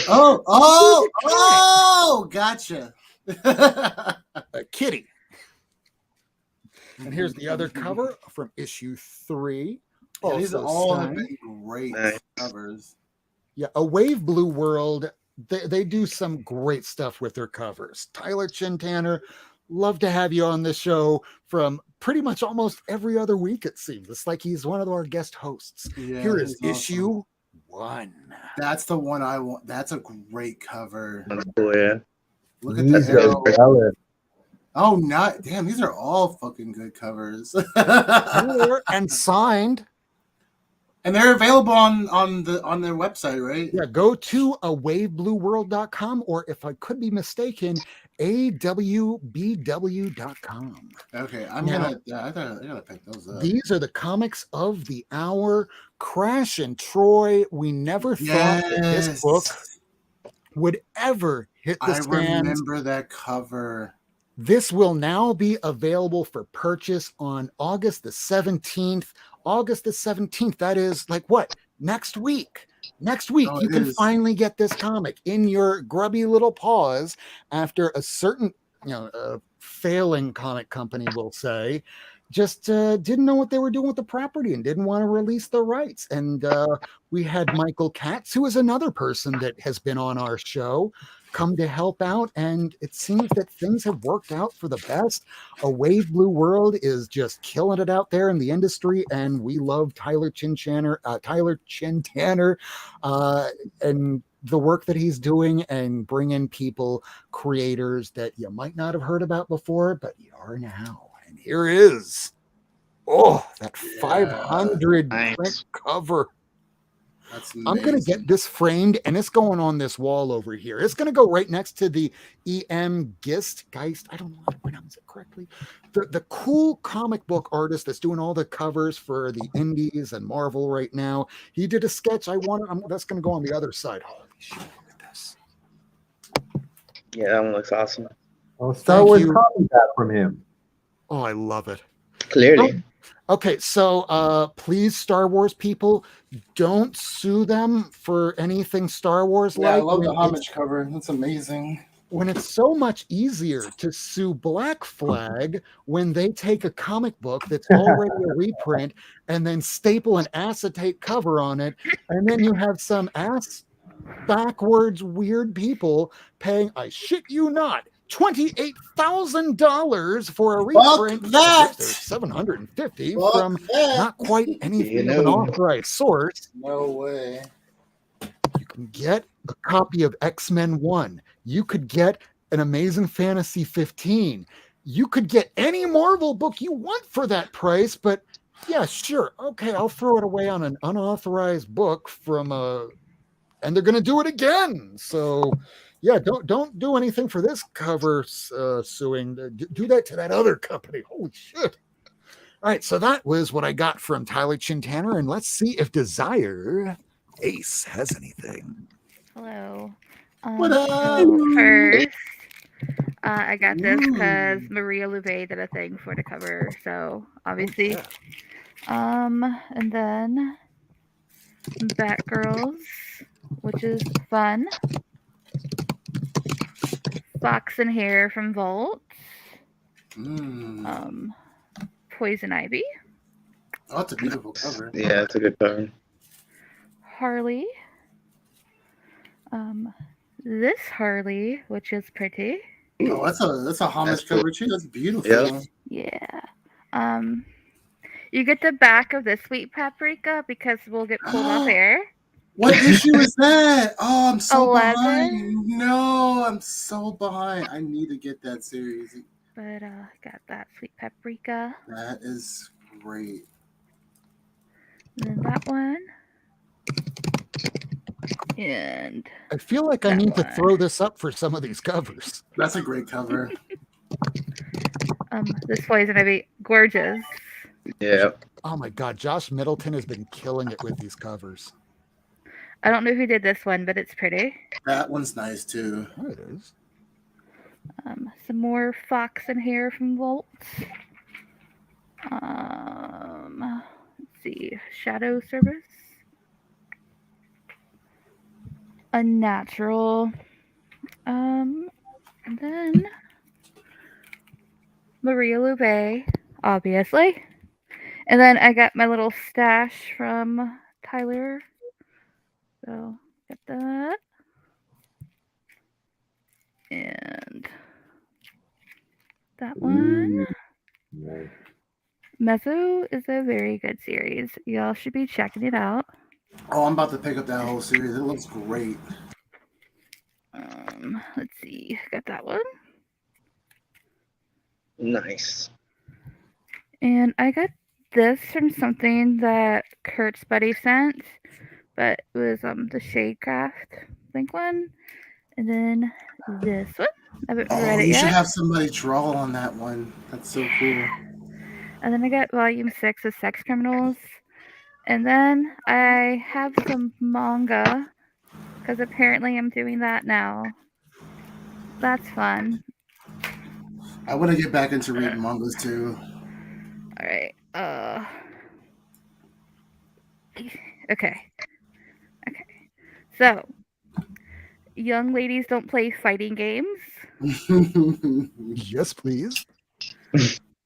Oh, gotcha. A kitty. And here's the other cover from issue 3. Yeah, these are all signed. great covers. Yeah, a Wave Blue world. They do some great stuff with their covers. Tyler Chin Tanner, love to have you on this show from pretty much almost every other week, it seems. It's like he's one of our guest hosts. Yeah, here is awesome. issue 1. That's the one I want. That's a great cover. Oh, yeah. Look at the arrow. Oh, not damn! These are all fucking good covers, And signed. and they're available on their website, right? Yeah, go to waveblueworld.com, or if I could be mistaken, awbw.com. Okay, I gotta pick those up. These are the comics of the hour. Crash and Troy. We never thought that this book Yes, would ever hit the I stands. remember that cover. This will now be available for purchase on August the 17th. August the 17th, that is like what? Next week. Next week, Oh, you it can is. finally get this comic in your grubby little paws after a certain, failing comic company will say, just didn't know what they were doing with the property and didn't want to release the rights. And we had Michael Katz, who is another person that has been on our show, come to help out, and it seems that things have worked out for the best. A Wave Blue World is just killing it out there in the industry, and we love Tyler Chintanner, and the work that he's doing, and bringing people, creators that you might not have heard about before, but you are now. And here is, that 500 print Nice. cover. That's I'm going to amazing. get this framed, and it's going on this wall over here. It's going to go right next to the E.M. Geist. I don't know how to pronounce it correctly. The cool comic book artist that's doing all the covers for the indies and Marvel right now. He did a sketch. That's going to go on the other side. Holy shit, look at this. Yeah, that one looks awesome. Oh, Star Thank Wars you. copied that from him. Oh, I love it. Clearly. Okay, so please, Star Wars people, don't sue them for anything Star Wars Yeah, I like. love the homage cover. That's amazing. When it's so much easier to sue Black Flag when they take a comic book that's already a reprint and then staple an acetate cover on it, and then you have some ass backwards weird people paying, I shit you not, $28,000 for a reprint, of that! which there's 750 Fuck from that! not quite anything of an know. authorized source. No way. You can get a copy of X-Men 1. You could get an Amazing Fantasy 15. You could get any Marvel book you want for that price, but yeah, sure. Okay, I'll throw it away on an unauthorized book from and they're going to do it again. So, yeah, don't do anything for this cover suing. Do that to that other company. Holy shit. All right, so that was what I got from Tyler Chintanner, and let's see if Desire Ace has anything. Hello. What up? So first, I got this because Maria Louvet did a thing for the cover. So obviously, and then Batgirls, which is fun. Fox and Hair from Volt. Poison Ivy. Oh, that's a beautiful cover. Yeah, it's a good cover. Harley. This Harley, which is pretty. Oh, that's a homage That's cool. cover too. That's beautiful. Yeah. Yeah. You get the back of this Sweet Paprika because we'll get pulled off air. What issue is that? Oh, I'm so 11. behind. No, I'm so behind. I need to get that series. But got that Sweet Paprika. That is great. And then that one. And I feel like I that need to one. throw this up for some of these covers. That's a great cover. This Poison Ivy, gorgeous. Yeah. Oh my God, Josh Middleton has been killing it with these covers. I don't know who did this one, but it's pretty. That one's nice too. Oh, it is. Some more Fox and Hair from Volt. Let's see, Shadow Service. Unnatural. And then Maria Louvet, obviously. And then I got my little stash from Tyler. So, got that. And that one. Nice. Mezzo is a very good series. Y'all should be checking it out. Oh, I'm about to pick up that whole series. It looks great. Let's see. Got that one. Nice. And I got this from something that Kurt's buddy sent, but it was the Shadecraft Link one. And then this one. I haven't read it you should yet. have somebody draw on that one. That's so cool. And then I got volume 6 of Sex Criminals. And then I have some manga, because apparently I'm doing that now. That's fun. I want to get back into reading mangas too. All right. Okay. So, young ladies don't play fighting games. Yes, please.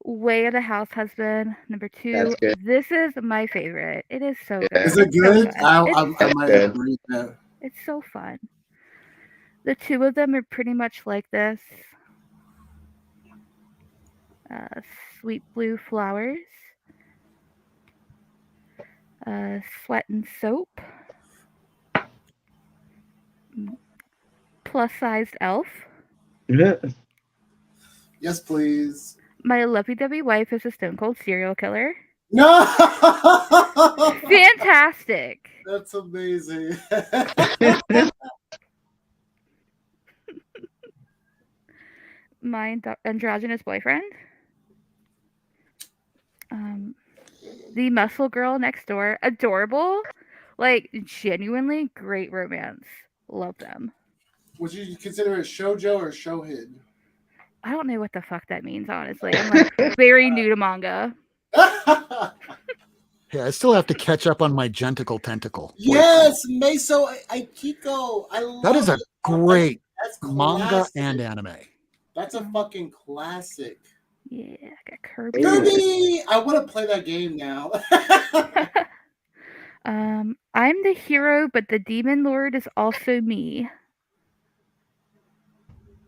Way of the House Husband, number 2. That's good. This is my favorite. It is so Yeah. good. Is it It's so good? fun. I might have to read that. It's so fun. The two of them are pretty much like this. Sweet Blue Flowers. Sweat and Soap. Plus Sized Elf. Yeah. Yes, please. My lovey-dovey wife is a stone cold serial killer. No. Fantastic. That's amazing. My androgynous boyfriend. The Muscle Girl Next Door. Adorable. Like, genuinely great romance. Love them. Would you consider it shoujo or shohid? I don't know what the fuck that means, honestly. I'm like very new to manga. Hey, I still have to catch up on my Genticle Tentacle. Yes, Meso Aikiko. I love That is a it. great That's manga classic. and anime. That's a fucking classic. Yeah, I got Kirby. Kirby! I want to play that game now. I'm the hero, but the demon lord is also me.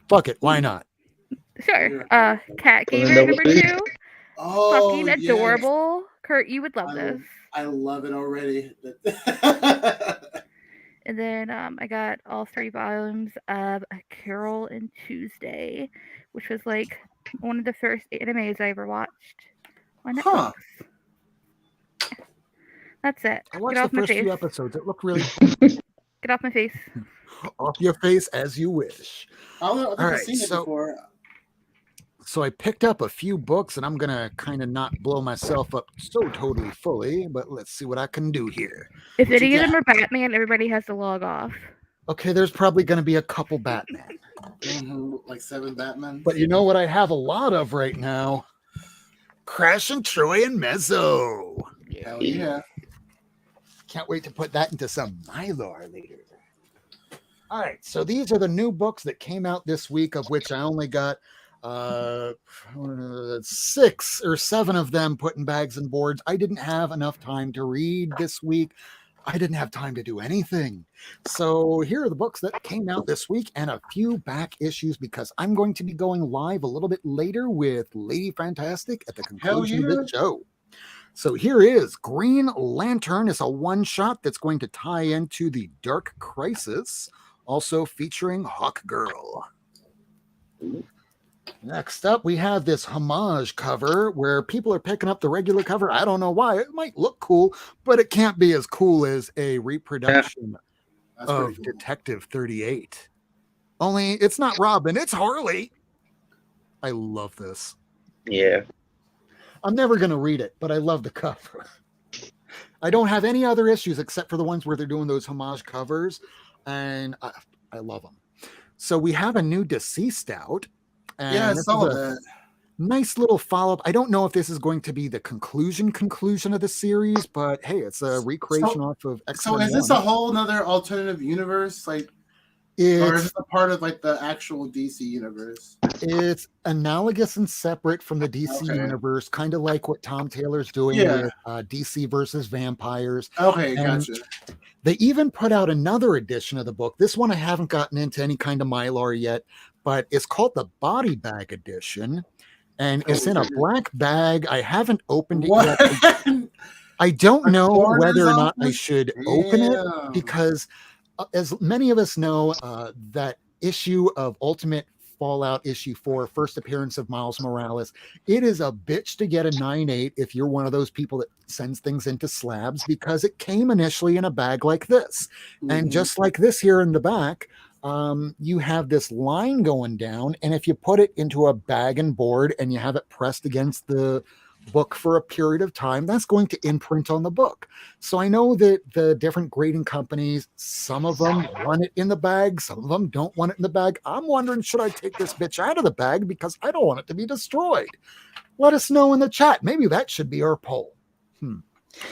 Fuck it, why not? Sure. Cat Gamer Number number three. 2. Oh, Fucking yes. adorable. Kurt, you would love this. I love it already. And then I got all 3 volumes of A Carol and Tuesday, which was like one of the first animes I ever watched on Netflix. Huh. That's it. I watched Get off the my first face. few episodes. It looked really Get off my face. off your face as you wish. I think All I've right, seen it before. So I picked up a few books, and I'm going to kind of not blow myself up so totally fully, but let's see what I can do here. If What you any of them got? are Batman, everybody has to log off. Okay, there's probably going to be a couple Batman. Like 7 Batman. But you know what I have a lot of right now? Crash and Troy and Mezzo. Hell yeah. Can't wait to put that into some Mylor later. All right, so these are the new books that came out this week, of which I only got 6 or 7 of them put in bags and boards. I didn't have enough time to read this week. I didn't have time to do anything. So here are the books that came out this week and a few back issues, because I'm going to be going live a little bit later with Lady Fantastic at the conclusion of the show. So here is Green Lantern. Is a one-shot that's going to tie into the Dark Crisis, also featuring Hawk Girl. Next up, we have this homage cover where people are picking up the regular cover. I don't know why. It might look cool, but it can't be as cool as a reproduction of cool. Detective 38. Only it's not Robin, it's Harley. I love this. Yeah. I'm never going to read it, but I love the cover. I don't have any other issues except for the ones where they're doing those homage covers, and I love them. So we have a new Deceased out. And Yeah, I this saw is a that. nice little follow-up. I don't know if this is going to be the conclusion of the series, but hey, it's a recreation off of X-Men. So is this a whole nother alternative universe? Like, or is It's it a part of like the actual DC universe? it's analogous and separate from the DC Okay. universe, kind of like what Tom Taylor's doing Yeah. with DC versus Vampires. Okay, And gotcha. They even put out another edition of the book. This one I haven't gotten into any kind of Mylar yet, but it's called the Body Bag Edition, and it's in a black bag. I haven't opened it yet. What? I don't A know coroner's whether or not I office? should open it, Damn. because as many of us know, that issue of Ultimate Fallout issue 4, first appearance of Miles Morales. It is a bitch to get a 9.8 if you're one of those people that sends things into slabs, because it came initially in a bag like this. And just like this here in the back, you have this line going down, and if you put it into a bag and board and you have it pressed against the book for a period of time, that's going to imprint on the book. So I know that the different grading companies, some of them want it in the bag, some of them don't want it in the bag. I'm wondering, should I take this bitch out of the bag because I don't want it to be destroyed? Let us know in the chat. Maybe that should be our poll. That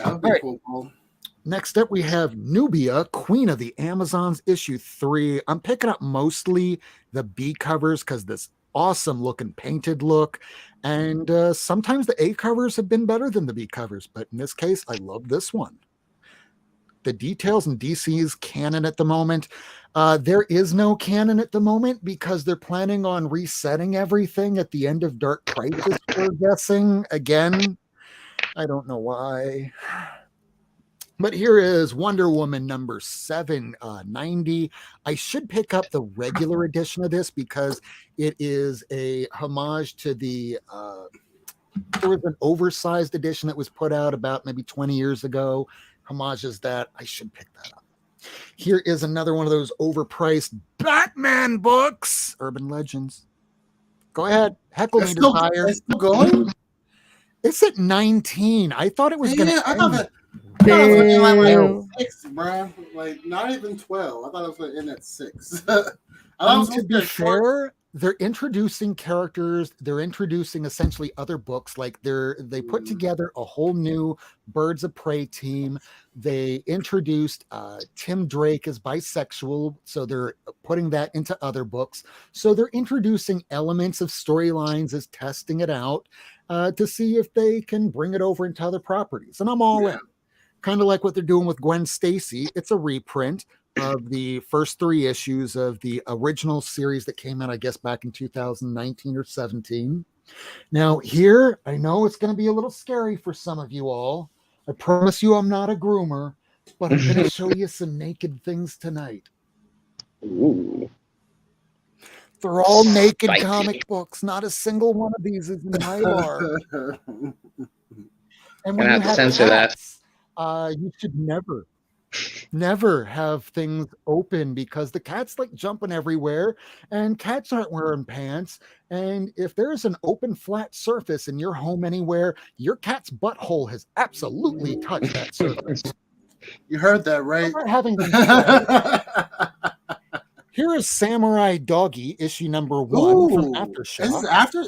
would be a cool poll. Next up, we have Nubia, Queen of the Amazons, issue 3. I'm picking up mostly the B covers because this awesome looking painted look. And sometimes the A covers have been better than the B covers, but in this case, I love this one. The details in DC's canon at the moment. There is no canon at the moment because they're planning on resetting everything at the end of Dark Crisis, we're guessing. Again, I don't know why. But here is Wonder Woman number 790. I should pick up the regular edition of this because it is a homage to the there was an oversized edition that was put out about maybe 20 years ago. Homages that. I should pick that up. Here is another one of those overpriced Batman books, Urban Legends. Go ahead. Heckle me, Desire. It's still going? It's at 19. I thought it was going to end. I thought it was like 6, bro. Like not even 12. I thought it was going to end at 6. To be fair, they're introducing characters. They're introducing essentially other books. Like they put together a whole new Birds of Prey team. They introduced Tim Drake as bisexual, so they're putting that into other books. So they're introducing elements of storylines as testing it out to see if they can bring it over into other properties. And I'm all in. Kind of like what they're doing with Gwen Stacy. It's a reprint of the first 3 issues of the original series that came out, I guess, back in 2019 or 17. Now, here, I know it's going to be a little scary for some of you all. I promise you I'm not a groomer, but I'm going to show you some naked things tonight. Ooh. They're all naked Spicy. comic books. Not a single one of these is in my bar. And when Gonna you have to have censor cats, you should never have things open because the cat's like jumping everywhere and cats aren't wearing pants. And if there's an open flat surface in your home anywhere, your cat's butthole has absolutely touched that surface. You heard that, right? Here is Samurai Doggy, issue number 1 from Aftershock. This is after.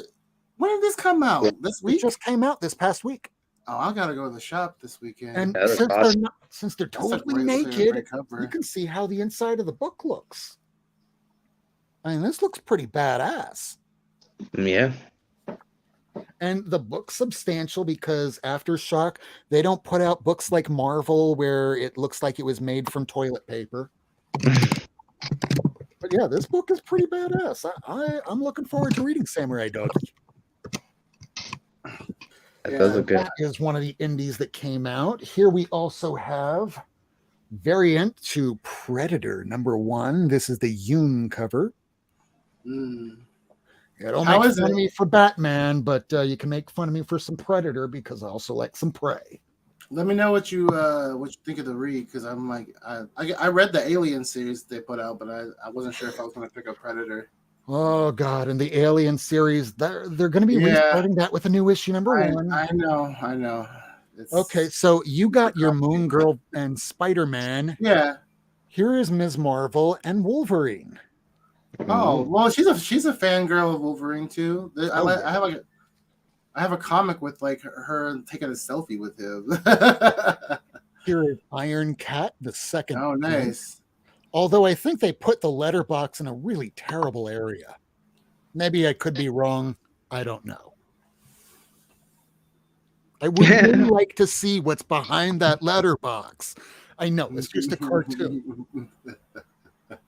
When did this come out? This week? It just came out this past week. Oh, I gotta go to the shop this weekend. And That was awesome. since they're totally naked, you can see how the inside of the book looks. I mean, this looks pretty badass. Yeah. And the book's substantial because Aftershock, they don't put out books like Marvel where it looks like it was made from toilet paper. But yeah, this book is pretty badass. I'm looking forward to reading Samurai Doggy. That is one of the indies that came out. Here we also have variant to Predator number 1. This is the Yoon cover. Yeah, don't make fun of me for Batman, but you can make fun of me for some Predator because I also like some Prey. Let me know what you think of the read, because I'm like I read the Alien series they put out, but I wasn't sure if I was going to pick up Predator. Oh God! And the Alien series, they're going to be restarting that with a new issue number 1. I know. Okay, so you got your Moon Girl and Spider-Man. Yeah. Here is Ms. Marvel and Wolverine. Oh well, she's a fangirl of Wolverine too. I have a comic with like her taking a selfie with him. Here is Iron Cat, the second. Oh, nice. Although I think they put the letterbox in a really terrible area. Maybe I could be wrong. I don't know. I would really like to see what's behind that letterbox. I know it's just a cartoon. But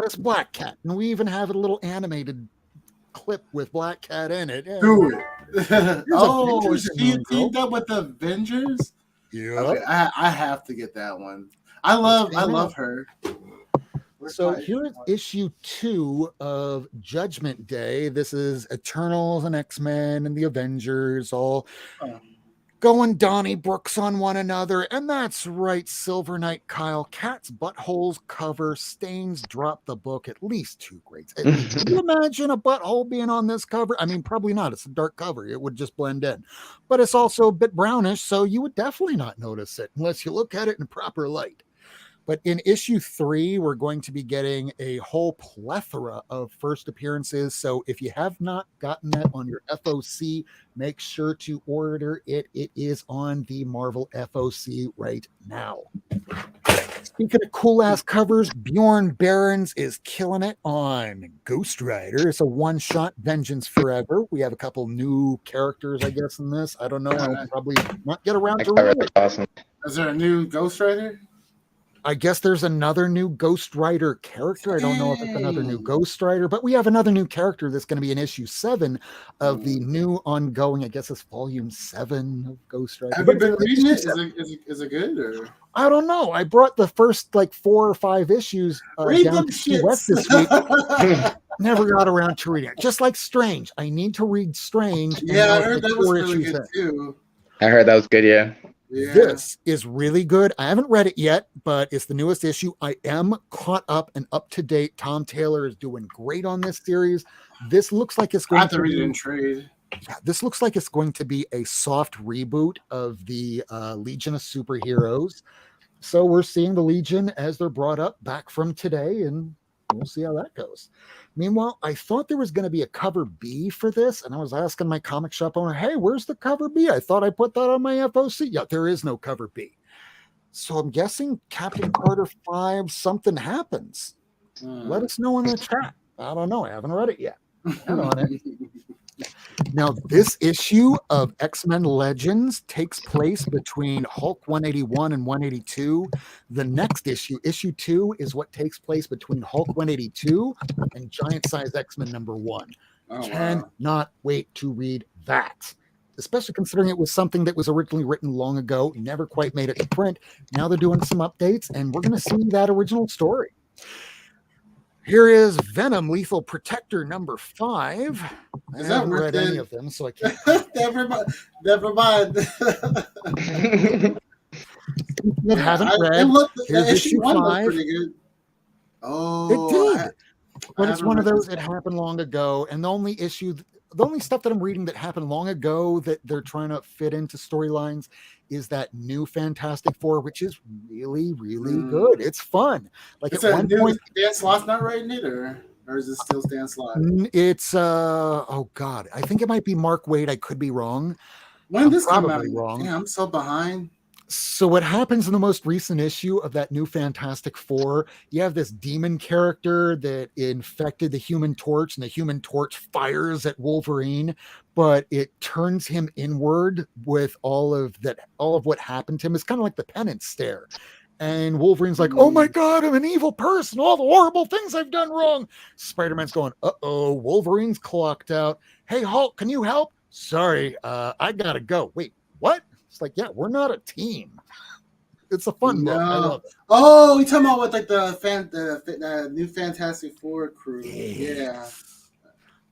it's Black Cat. And we even have a little animated clip with Black Cat in it. Do it. Oh, she teamed up with the Avengers? Yeah. Okay, I have to get that one. I love her. So here is issue 2 of Judgment Day. This is Eternals and X-Men and the Avengers all going Donnybrooks on one another. And that's right, Silver Knight Kyle. Cat's buttholes cover stains drop the book at least 2 grades. At least. Can you imagine a butthole being on this cover? I mean, probably not. It's a dark cover. It would just blend in. But it's also a bit brownish, so you would definitely not notice it unless you look at it in proper light. But in issue 3, we're going to be getting a whole plethora of first appearances. So if you have not gotten that on your FOC, make sure to order it. It is on the Marvel FOC right now. Speaking of cool-ass covers, Bjorn Barons is killing it on Ghost Rider. It's a one-shot Vengeance Forever. We have a couple new characters, I guess, in this. I don't know. I'll probably not get around to reading it. Awesome. Is there a new Ghost Rider? I guess there's another new Ghost Rider character. I don't know if it's another new Ghost Rider, but we have another new character that's going to be in issue 7 of the new ongoing, I guess it's volume 7 of Ghost Rider. Have you been reading it? Is it good? Or? I don't know. I brought the first like 4 or 5 issues Read down them to Key West this week. Never got around to reading it. Just like Strange. I need to read Strange. Yeah, I heard that was really good too. I heard that was good, yeah. This is really good. I haven't read it yet, but it's the newest issue. I am caught up and up to date. Tom Taylor is doing great on this series. This looks like it's going to read it in trade. Yeah, this looks like it's going to be a soft reboot of the Legion of Superheroes. So we're seeing the Legion as they're brought up back from today, and we'll see how that goes. Meanwhile, I thought there was going to be a cover B for this, and I was asking my comic shop owner, hey, where's the cover B? I thought I put that on my FOC. Yeah, there is no cover B. So I'm guessing Captain Carter 5, something happens. Let us know in the chat. I don't know. I haven't read it yet. Head on it. Now, this issue of X-Men Legends takes place between Hulk 181 and 182. The next issue, issue 2, is what takes place between Hulk 182 and Giant Size X-Men number 1. Cannot wait to read that, especially considering it was something that was originally written long ago, never quite made it to print. Now they're doing some updates, and we're going to see that original story. Here is Venom Lethal Protector number 5. I haven't read any of them, so I can't. Never mind. I haven't read. Here's issue 5. Oh, it did. But it's one of those that happened long ago, and the only stuff that I'm reading that happened long ago that they're trying to fit into storylines is that new Fantastic Four, which is really, really good. It's fun. Like at one point, Stan Slott's not writing it, or is it still Stan Slott? It's oh god, I think it might be Mark Waid. I could be wrong. When did this come out? Wrong. Yeah, I'm so behind. So what happens in the most recent issue of that new Fantastic Four, you have this demon character that infected the Human Torch, and the Human Torch fires at Wolverine, but it turns him inward with all of what happened to him. It's kind of like the penance stare. And Wolverine's like, oh my God, I'm an evil person. All the horrible things I've done wrong. Spider-Man's going, uh-oh, Wolverine's clocked out. Hey, Hulk, can you help? Sorry, I gotta go. Wait, what? It's like, yeah, we're not a team. It's a fun book. I love it. Oh, you talking about with like the new Fantastic Four crew? Yeah.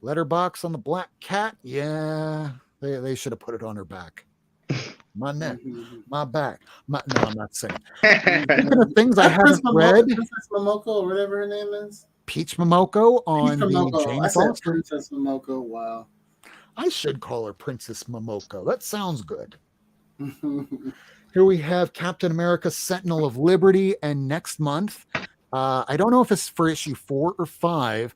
Letterbox on the Black Cat. Yeah, they should have put it on her back. My neck, my back. No, I'm not saying. Speaking of things I haven't read. Princess Momoko, or whatever her name is. Peach Momoko on the Jane Foster. Princess Momoko. Wow. I should call her Princess Momoko. That sounds good. Here we have Captain America Sentinel of Liberty, and next month, I don't know if it's for issue 4 or 5,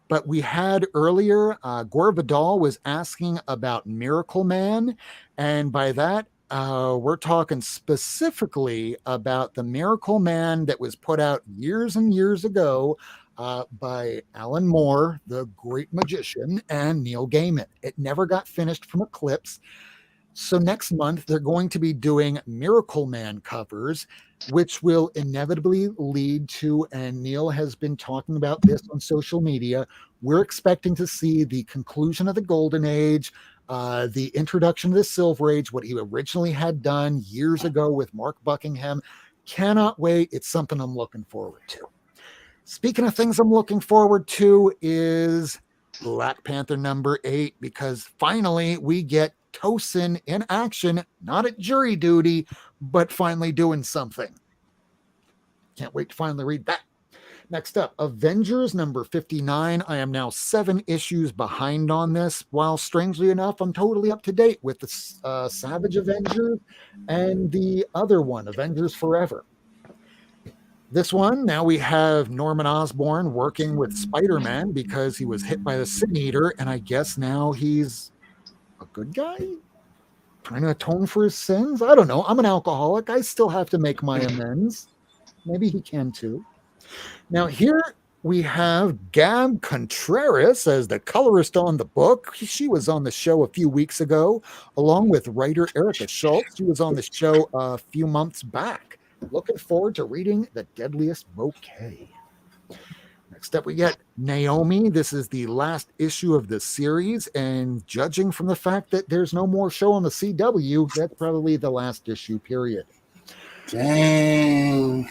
but we had earlier, Gore Vidal was asking about Miracle Man, and by that, we're talking specifically about the Miracle Man that was put out years and years ago by Alan Moore, the great magician, and Neil Gaiman. It never got finished from Eclipse. So next month, they're going to be doing Miracle Man covers, which will inevitably lead to, and Neil has been talking about this on social media, we're expecting to see the conclusion of the Golden Age, the introduction of the Silver Age, what he originally had done years ago with Mark Buckingham. Cannot wait. It's something I'm looking forward to. Speaking of things I'm looking forward to is Black Panther number 8, because finally we get Tosin in action, not at jury duty, but finally doing something. Can't wait to finally read that. Next up, Avengers number 59. I am now 7 issues behind on this, while strangely enough, I'm totally up to date with the Savage Avengers and the other one, Avengers Forever. This one, now we have Norman Osborn working with Spider-Man because he was hit by the Sin Eater, and I guess now he's a good guy? Trying to atone for his sins? I don't know. I'm an alcoholic. I still have to make my amends. Maybe he can too. Now here we have Gab Contreras as the colorist on the book. She was on the show a few weeks ago, along with writer Erica Schultz. She was on the show a few months back. Looking forward to reading The Deadliest Bouquet. Next up, we get Naomi. This is the last issue of the series, and judging from the fact that there's no more show on the CW, that's probably the last issue, period. Dang.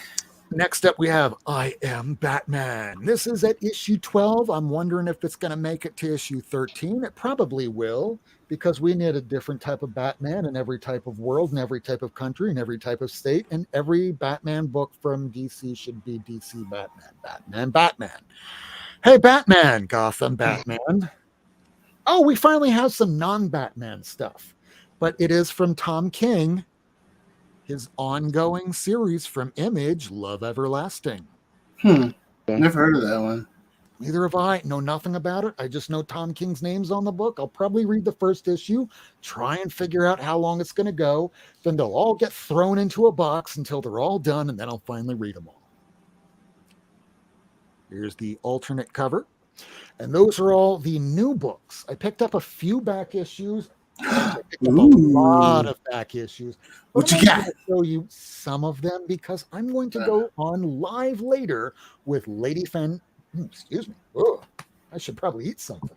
Next up, we have I Am Batman. This is at issue 12. I'm wondering if it's going to make it to issue 13. It probably will, because we need a different type of Batman in every type of world, in every type of country, in every type of state. And every Batman book from DC should be DC Batman, Batman, Batman. Hey, Batman, Gotham Batman. Oh, we finally have some non-Batman stuff. But it is from Tom King, his ongoing series from Image, Love Everlasting. Never heard of that one. Neither have I. Know nothing about it. I just know Tom King's name's on the book. I'll probably read the first issue, try and figure out how long it's going to go. Then they'll all get thrown into a box until they're all done, and then I'll finally read them all. Here's the alternate cover. And those are all the new books. I picked up a few back issues. I picked up a lot of back issues. What you I'm got? going to show you some of them because I'm going to go on live later with Lady Fan. Excuse me. Oh, I should probably eat something.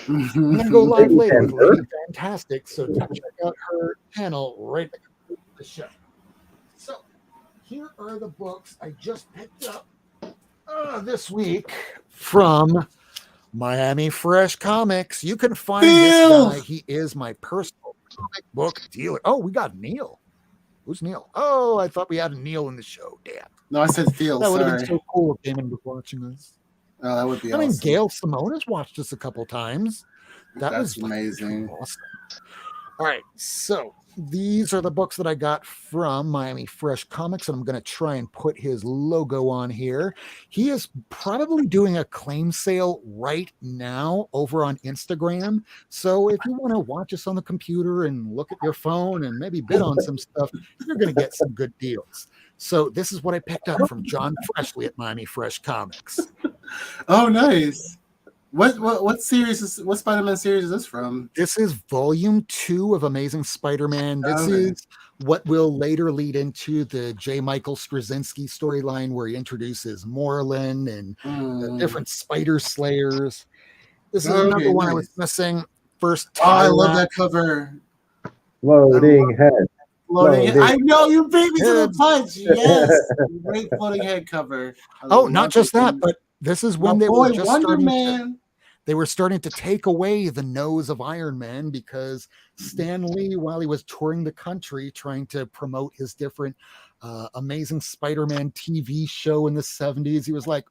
I'm going to go live later with Lady Fantastic. So check out her channel right at the show. So here are the books I just picked up this week from Miami Fresh Comics. You can find this guy. He is my personal comic book dealer. Oh, we got Neil. Who's Neil? Oh, I thought we had a Neil in the show. Damn. No, I said Phil. That would have Sorry. been so cool if Damon was watching us. Oh, that would be I awesome. mean, Gail Simone has watched us a couple times. That's was amazing. Awesome. All right, so these are the books that I got from Miami Fresh Comics, and I'm going to try and put his logo on here. He is probably doing a claim sale right now over on Instagram. So if you want to watch us on the computer and look at your phone and maybe bid on some stuff, you're going to get some good deals. So this is what I picked up from John Freshley at Miami Fresh Comics. Oh, nice. What series is what Spider-Man series is this from? This is volume 2 of Amazing Spider-Man. This is what will later lead into the J. Michael Straczynski storyline, where he introduces Moreland and the different Spider Slayers. This is another one I was missing. First, I love that cover. Floating head. Floating head. I know you beat me to the punch. Yes, great floating head cover. Oh, not just that, but this is when they were just Wonder starting Man. They were starting to take away the nose of Iron Man because Stan Lee, while he was touring the country trying to promote his different Amazing Spider-Man TV show in the 70s, he was like,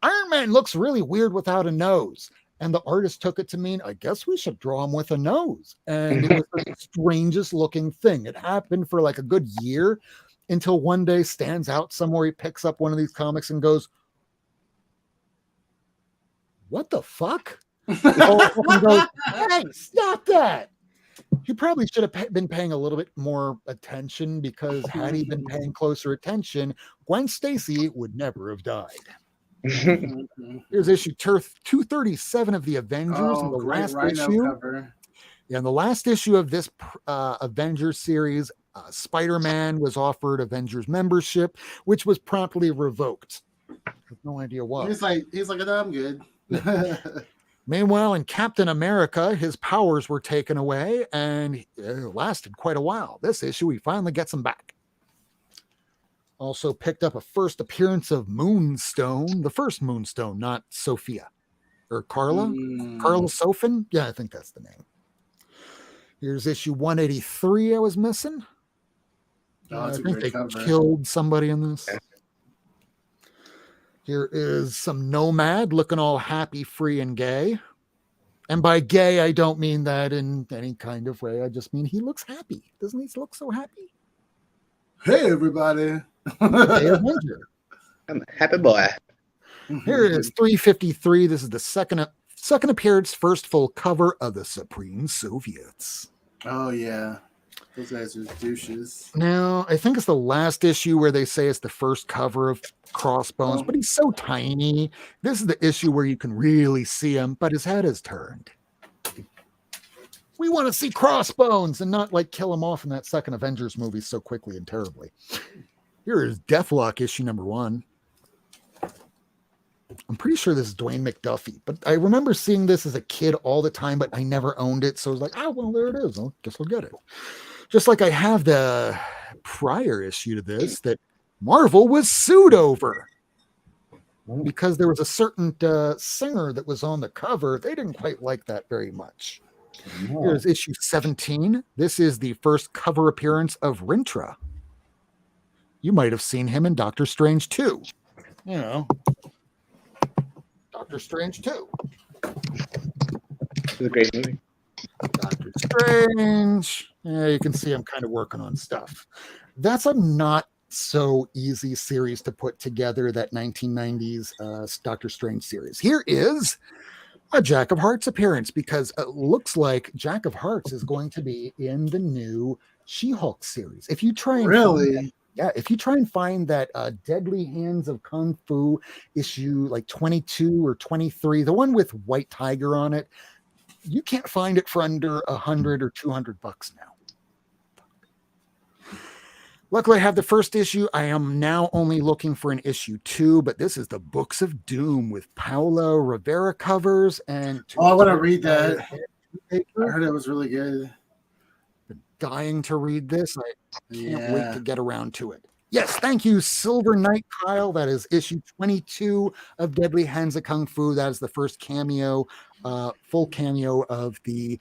Iron Man looks really weird without a nose. And the artist took it to mean, I guess we should draw him with a nose. And it was the strangest looking thing. It happened for like a good year until one day Stan's out somewhere. He picks up one of these comics and goes, what the fuck? Goes, hey, stop that. He probably should have been paying a little bit more attention, because had he been paying closer attention, Gwen Stacy would never have died. Here's issue 237 of the Avengers. And the last issue. Yeah, in the last issue of this Avengers series, Spider-Man was offered Avengers membership, which was promptly revoked. I have no idea why. He's like, no, I'm good. Meanwhile, in Captain America, his powers were taken away, and it lasted quite a while. This issue, he finally gets them back. Also picked up a first appearance of Moonstone, the first Moonstone, not Sophia or Carla. Carla Sofin? Yeah, I think that's the name. Here's issue 183 I was missing. Oh, that's I a think great they cover. killed somebody in this. Here is some Nomad looking all happy, free, and gay. And by gay, I don't mean that in any kind of way. I just mean he looks happy. Doesn't he look so happy? Hey, everybody. Gay Avenger. I'm a happy boy. Here it is, 353. This is the second appearance, first full cover of the Supreme Soviets. Oh, yeah. Those guys are douches. Now, I think it's the last issue where they say it's the first cover of Crossbones, but he's so tiny. This is the issue where you can really see him, but his head is turned. We want to see Crossbones and not like kill him off in that second Avengers movie so quickly and terribly. Here is Deathlock issue number 1. I'm pretty sure this is Dwayne McDuffie, but I remember seeing this as a kid all the time, but I never owned it. So I was like, oh, well, there it is. I guess I'll get it. Just like I have the prior issue to this that Marvel was sued over because there was a certain singer that was on the cover. They didn't quite like that very much. Here's issue 17. This is the first cover appearance of Rintra. You might have seen him in Doctor Strange 2. You know, Doctor Strange 2. It's a great movie. Doctor Strange. Yeah, you can see I'm kind of working on stuff. That's a not so easy series to put together, that 1990s Doctor Strange series. Here is a Jack of Hearts appearance, because it looks like Jack of Hearts is going to be in the new She-Hulk series. If you try and if you try and find that Deadly Hands of Kung Fu issue like 22 or 23, the one with White Tiger on it, you can't find it for under $100 or $200 now. Luckily, I have the first issue. I am now only looking for an issue 2, but this is the Books of Doom with Paulo Rivera covers. And I want to read that. I heard it was really good. Been dying to read this. I can't wait to get around to it. Yes, thank you, Silver Knight Kyle. That is issue 22 of Deadly Hands of Kung Fu. That is the first cameo, full cameo of the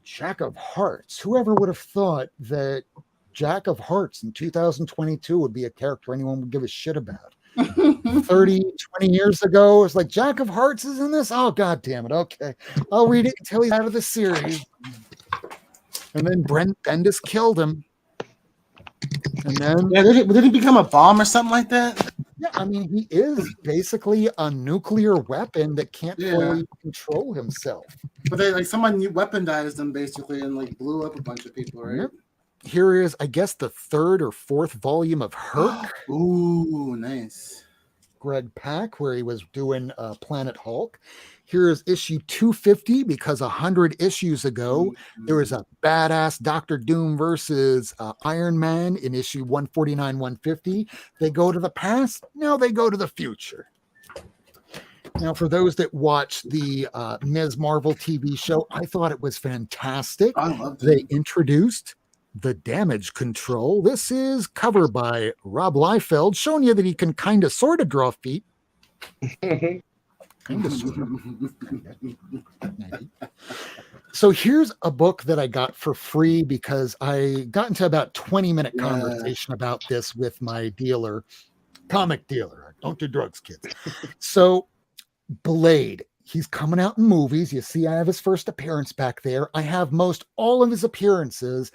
Jack of Hearts. Whoever would have thought that Jack of Hearts in 2022 would be a character anyone would give a shit about. 30, 20 years ago, it's like, Jack of Hearts is in this? Oh, God damn it. Okay. I'll read it until he's out of the series. And then Brent Bendis killed him. And then did he become a bomb or something like that? Yeah, I mean, he is basically a nuclear weapon that can't fully control himself. But they someone weaponized him basically and blew up a bunch of people, right? Yep. Here is, I guess, the 3rd or 4th volume of Herc. Ooh, nice. Greg Pak, where he was doing Planet Hulk. Here is issue 250, because 100 issues ago, there was a badass Doctor Doom versus Iron Man in issue 149, 150. They go to the past, now they go to the future. Now, for those that watch the Ms. Marvel TV show, I thought it was fantastic. I loved it. They introduced the Damage Control. This is cover by Rob Liefeld, showing you that he can kind of sort of draw feet. Kind of sort of. So here's a book that I got for free because I got into about 20-minute conversation about this with my dealer, comic dealer. Don't do drugs, kids. So Blade, he's coming out in movies. You see, I have his first appearance back there. I have most all of his appearances,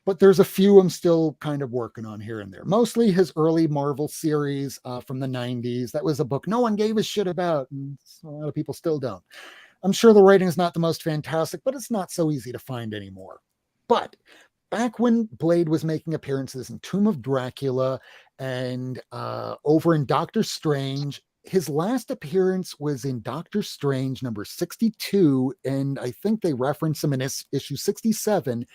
but there's a few I'm still kind of working on here and there. Mostly his early Marvel series from the 90s. That was a book no one gave a shit about, and a lot of people still don't. I'm sure the writing is not the most fantastic, but it's not so easy to find anymore. But back when Blade was making appearances in Tomb of Dracula and over in Doctor Strange, his last appearance was in Doctor Strange number 62, and I think they reference him in issue 67,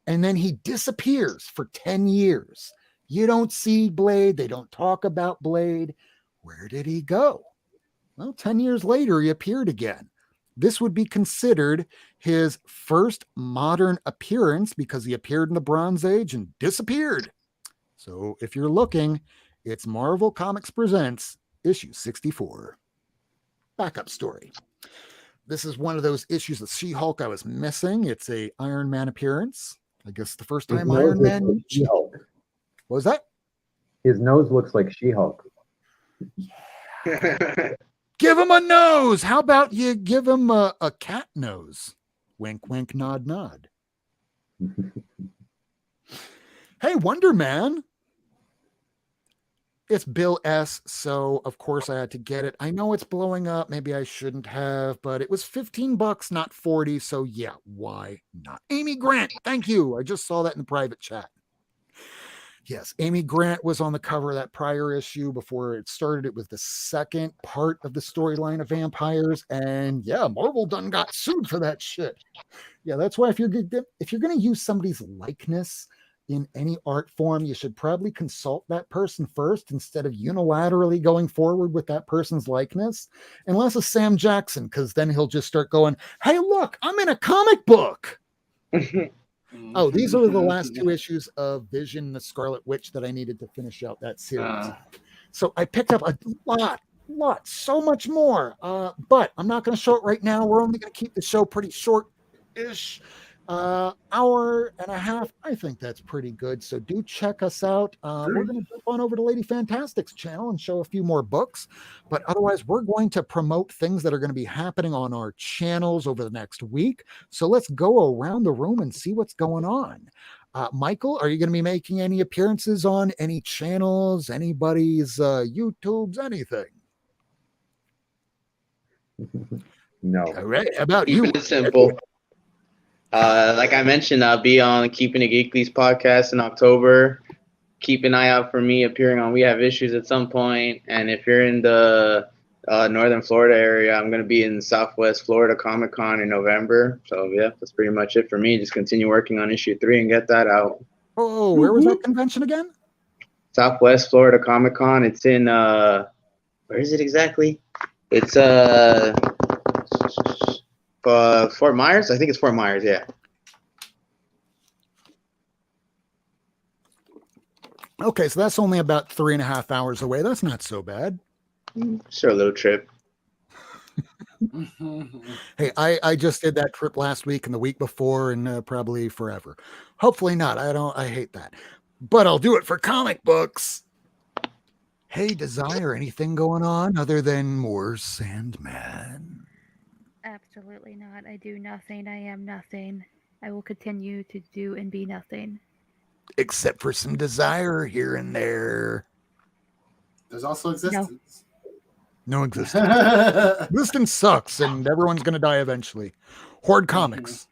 and then he disappears for 10 years. You don't see Blade. They don't talk about Blade. Where did he go? Well, 10 years later, he appeared again. This would be considered his first modern appearance because he appeared in the Bronze Age and disappeared. So if you're looking, it's Marvel Comics Presents issue 64. Backup story. This is one of those issues of She-Hulk I was missing. It's a Iron Man appearance. I guess the first time Iron Man. Like She-Hulk. What was that? His nose looks like She-Hulk. Give him a nose. How about you give him a cat nose? Wink, wink, nod, nod. Hey, Wonder Man. It's Bill S. So, of course, I had to get it. I know it's blowing up. Maybe I shouldn't have, but it was $15, not 40. So, yeah, why not? Amy Grant, thank you. I just saw that in the private chat. Yes, Amy Grant was on the cover of that prior issue before it started. It was the second part of the storyline of vampires. And yeah, Marvel done got sued for that shit. Yeah, that's why if you're going to use somebody's likeness in any art form, you should probably consult that person first instead of unilaterally going forward with that person's likeness. Unless it's Sam Jackson, because then he'll just start going, hey, look, I'm in a comic book. Oh, these are the last two issues of Vision, the Scarlet Witch that I needed to finish out that series. So I picked up a lot, so much more. But I'm not going to show it right now. We're only going to keep the show pretty short-ish. Hour and a half. I think that's pretty good. So do check us out. We're going to jump on over to Lady Fantastic's channel and show a few more books. But otherwise, we're going to promote things that are going to be happening on our channels over the next week. So let's go around the room and see what's going on. Michael, are you going to be making any appearances on any channels, anybody's YouTubes, anything? No. All right. How about you? Keep it simple. Like I mentioned, I'll be on Keeping It Geekly's podcast in October. Keep an eye out for me appearing on We Have Issues at some point. And if you're in the northern Florida area, I'm going to be in Southwest Florida Comic Con in November. So, yeah, that's pretty much it for me. Just continue working on issue 3 and get that out. Oh, where was that convention again? Southwest Florida Comic Con. It's in, where is it exactly? It's Fort Myers? I think it's Fort Myers, yeah. Okay, so that's only about 3.5 hours away. That's not so bad. Sure, a little trip. Hey, I just did that trip last week and the week before and probably forever. Hopefully not. I hate that. But I'll do it for comic books. Hey, Desire, anything going on other than more Sandman? Absolutely not. I do nothing. I am nothing. I will continue to do and be nothing. Except for some desire here and there. There's also existence. No existence. Existence sucks, and everyone's going to die eventually. Horde Comics.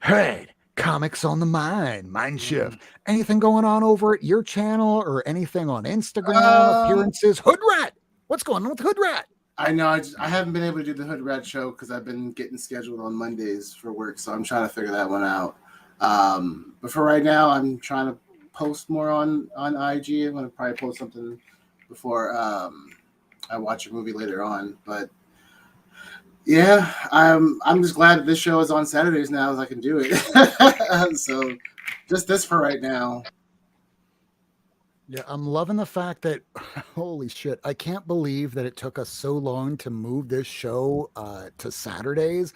Hey, Comics on the Mind Shift. Anything going on over at your channel or anything on Instagram, appearances? Hood Rat! What's going on with Hood Rat? I know. I haven't been able to do the Hood Rat show because I've been getting scheduled on Mondays for work, so I'm trying to figure that one out. But for right now, I'm trying to post more on IG. I'm going to probably post something before I watch a movie later on. But yeah, I'm just glad that this show is on Saturdays now, as I can do it. So just this for right now. Yeah, I'm loving the fact that, holy shit, I can't believe that it took us so long to move this show to Saturdays.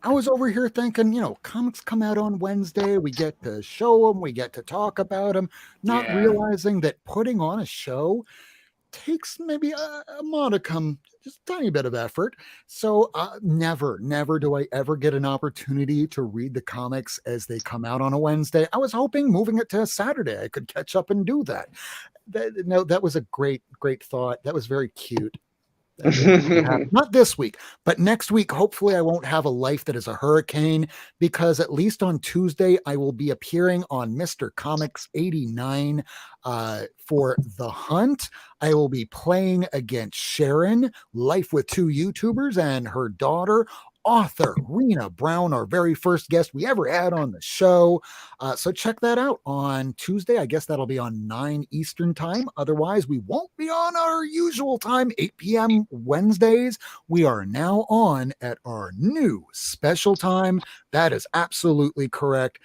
I was over here thinking, comics come out on Wednesday. We get to show them. We get to talk about them, not realizing that putting on a show takes maybe a modicum, just a tiny bit of effort. So never do I ever get an opportunity to read the comics as they come out on a Wednesday. I was hoping moving it to a Saturday, I could catch up and do that. That was a great thought. That was very cute. Not this week, but next week, hopefully I won't have a life that is a hurricane, because at least on Tuesday, I will be appearing on Mr. Comics 89 for The Hunt. I will be playing against Sharon, Life with Two YouTubers, and her daughter, author Rena Brown, our very first guest we ever had on the show. So check that out on Tuesday. I guess that'll be on 9 Eastern time. Otherwise, we won't be on our usual time, 8 p.m. Wednesdays. We are now on at our new special time. That is absolutely correct.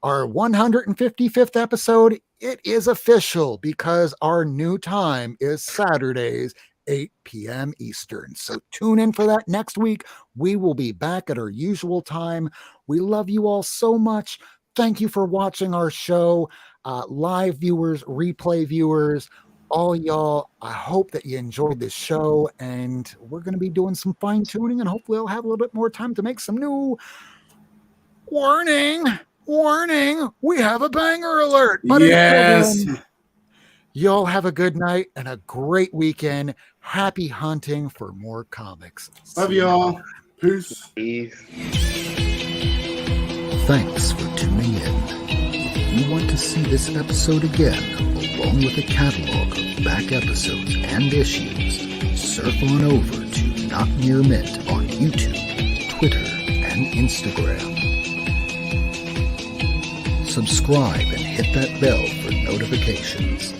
Our 155th episode it is official because our new time is Saturdays, 8 p.m. Eastern. So tune in for that next week. We will be back at our usual time. We love you all so much. Thank you for watching our show. Live viewers, replay viewers, all y'all, I hope that you enjoyed this show, and we're going to be doing some fine tuning, and hopefully I'll have a little bit more time to make some new warning, we have a banger alert. But Yes. until then, y'all have a good night and a great weekend. Happy hunting for more comics. Love See you y'all. later. Peace. Peace. Thanks for tuning in. If you want to see this episode again, along with a catalog of back episodes and issues, surf on over to Not Near Mint on YouTube, Twitter, and Instagram. Subscribe and hit that bell for notifications.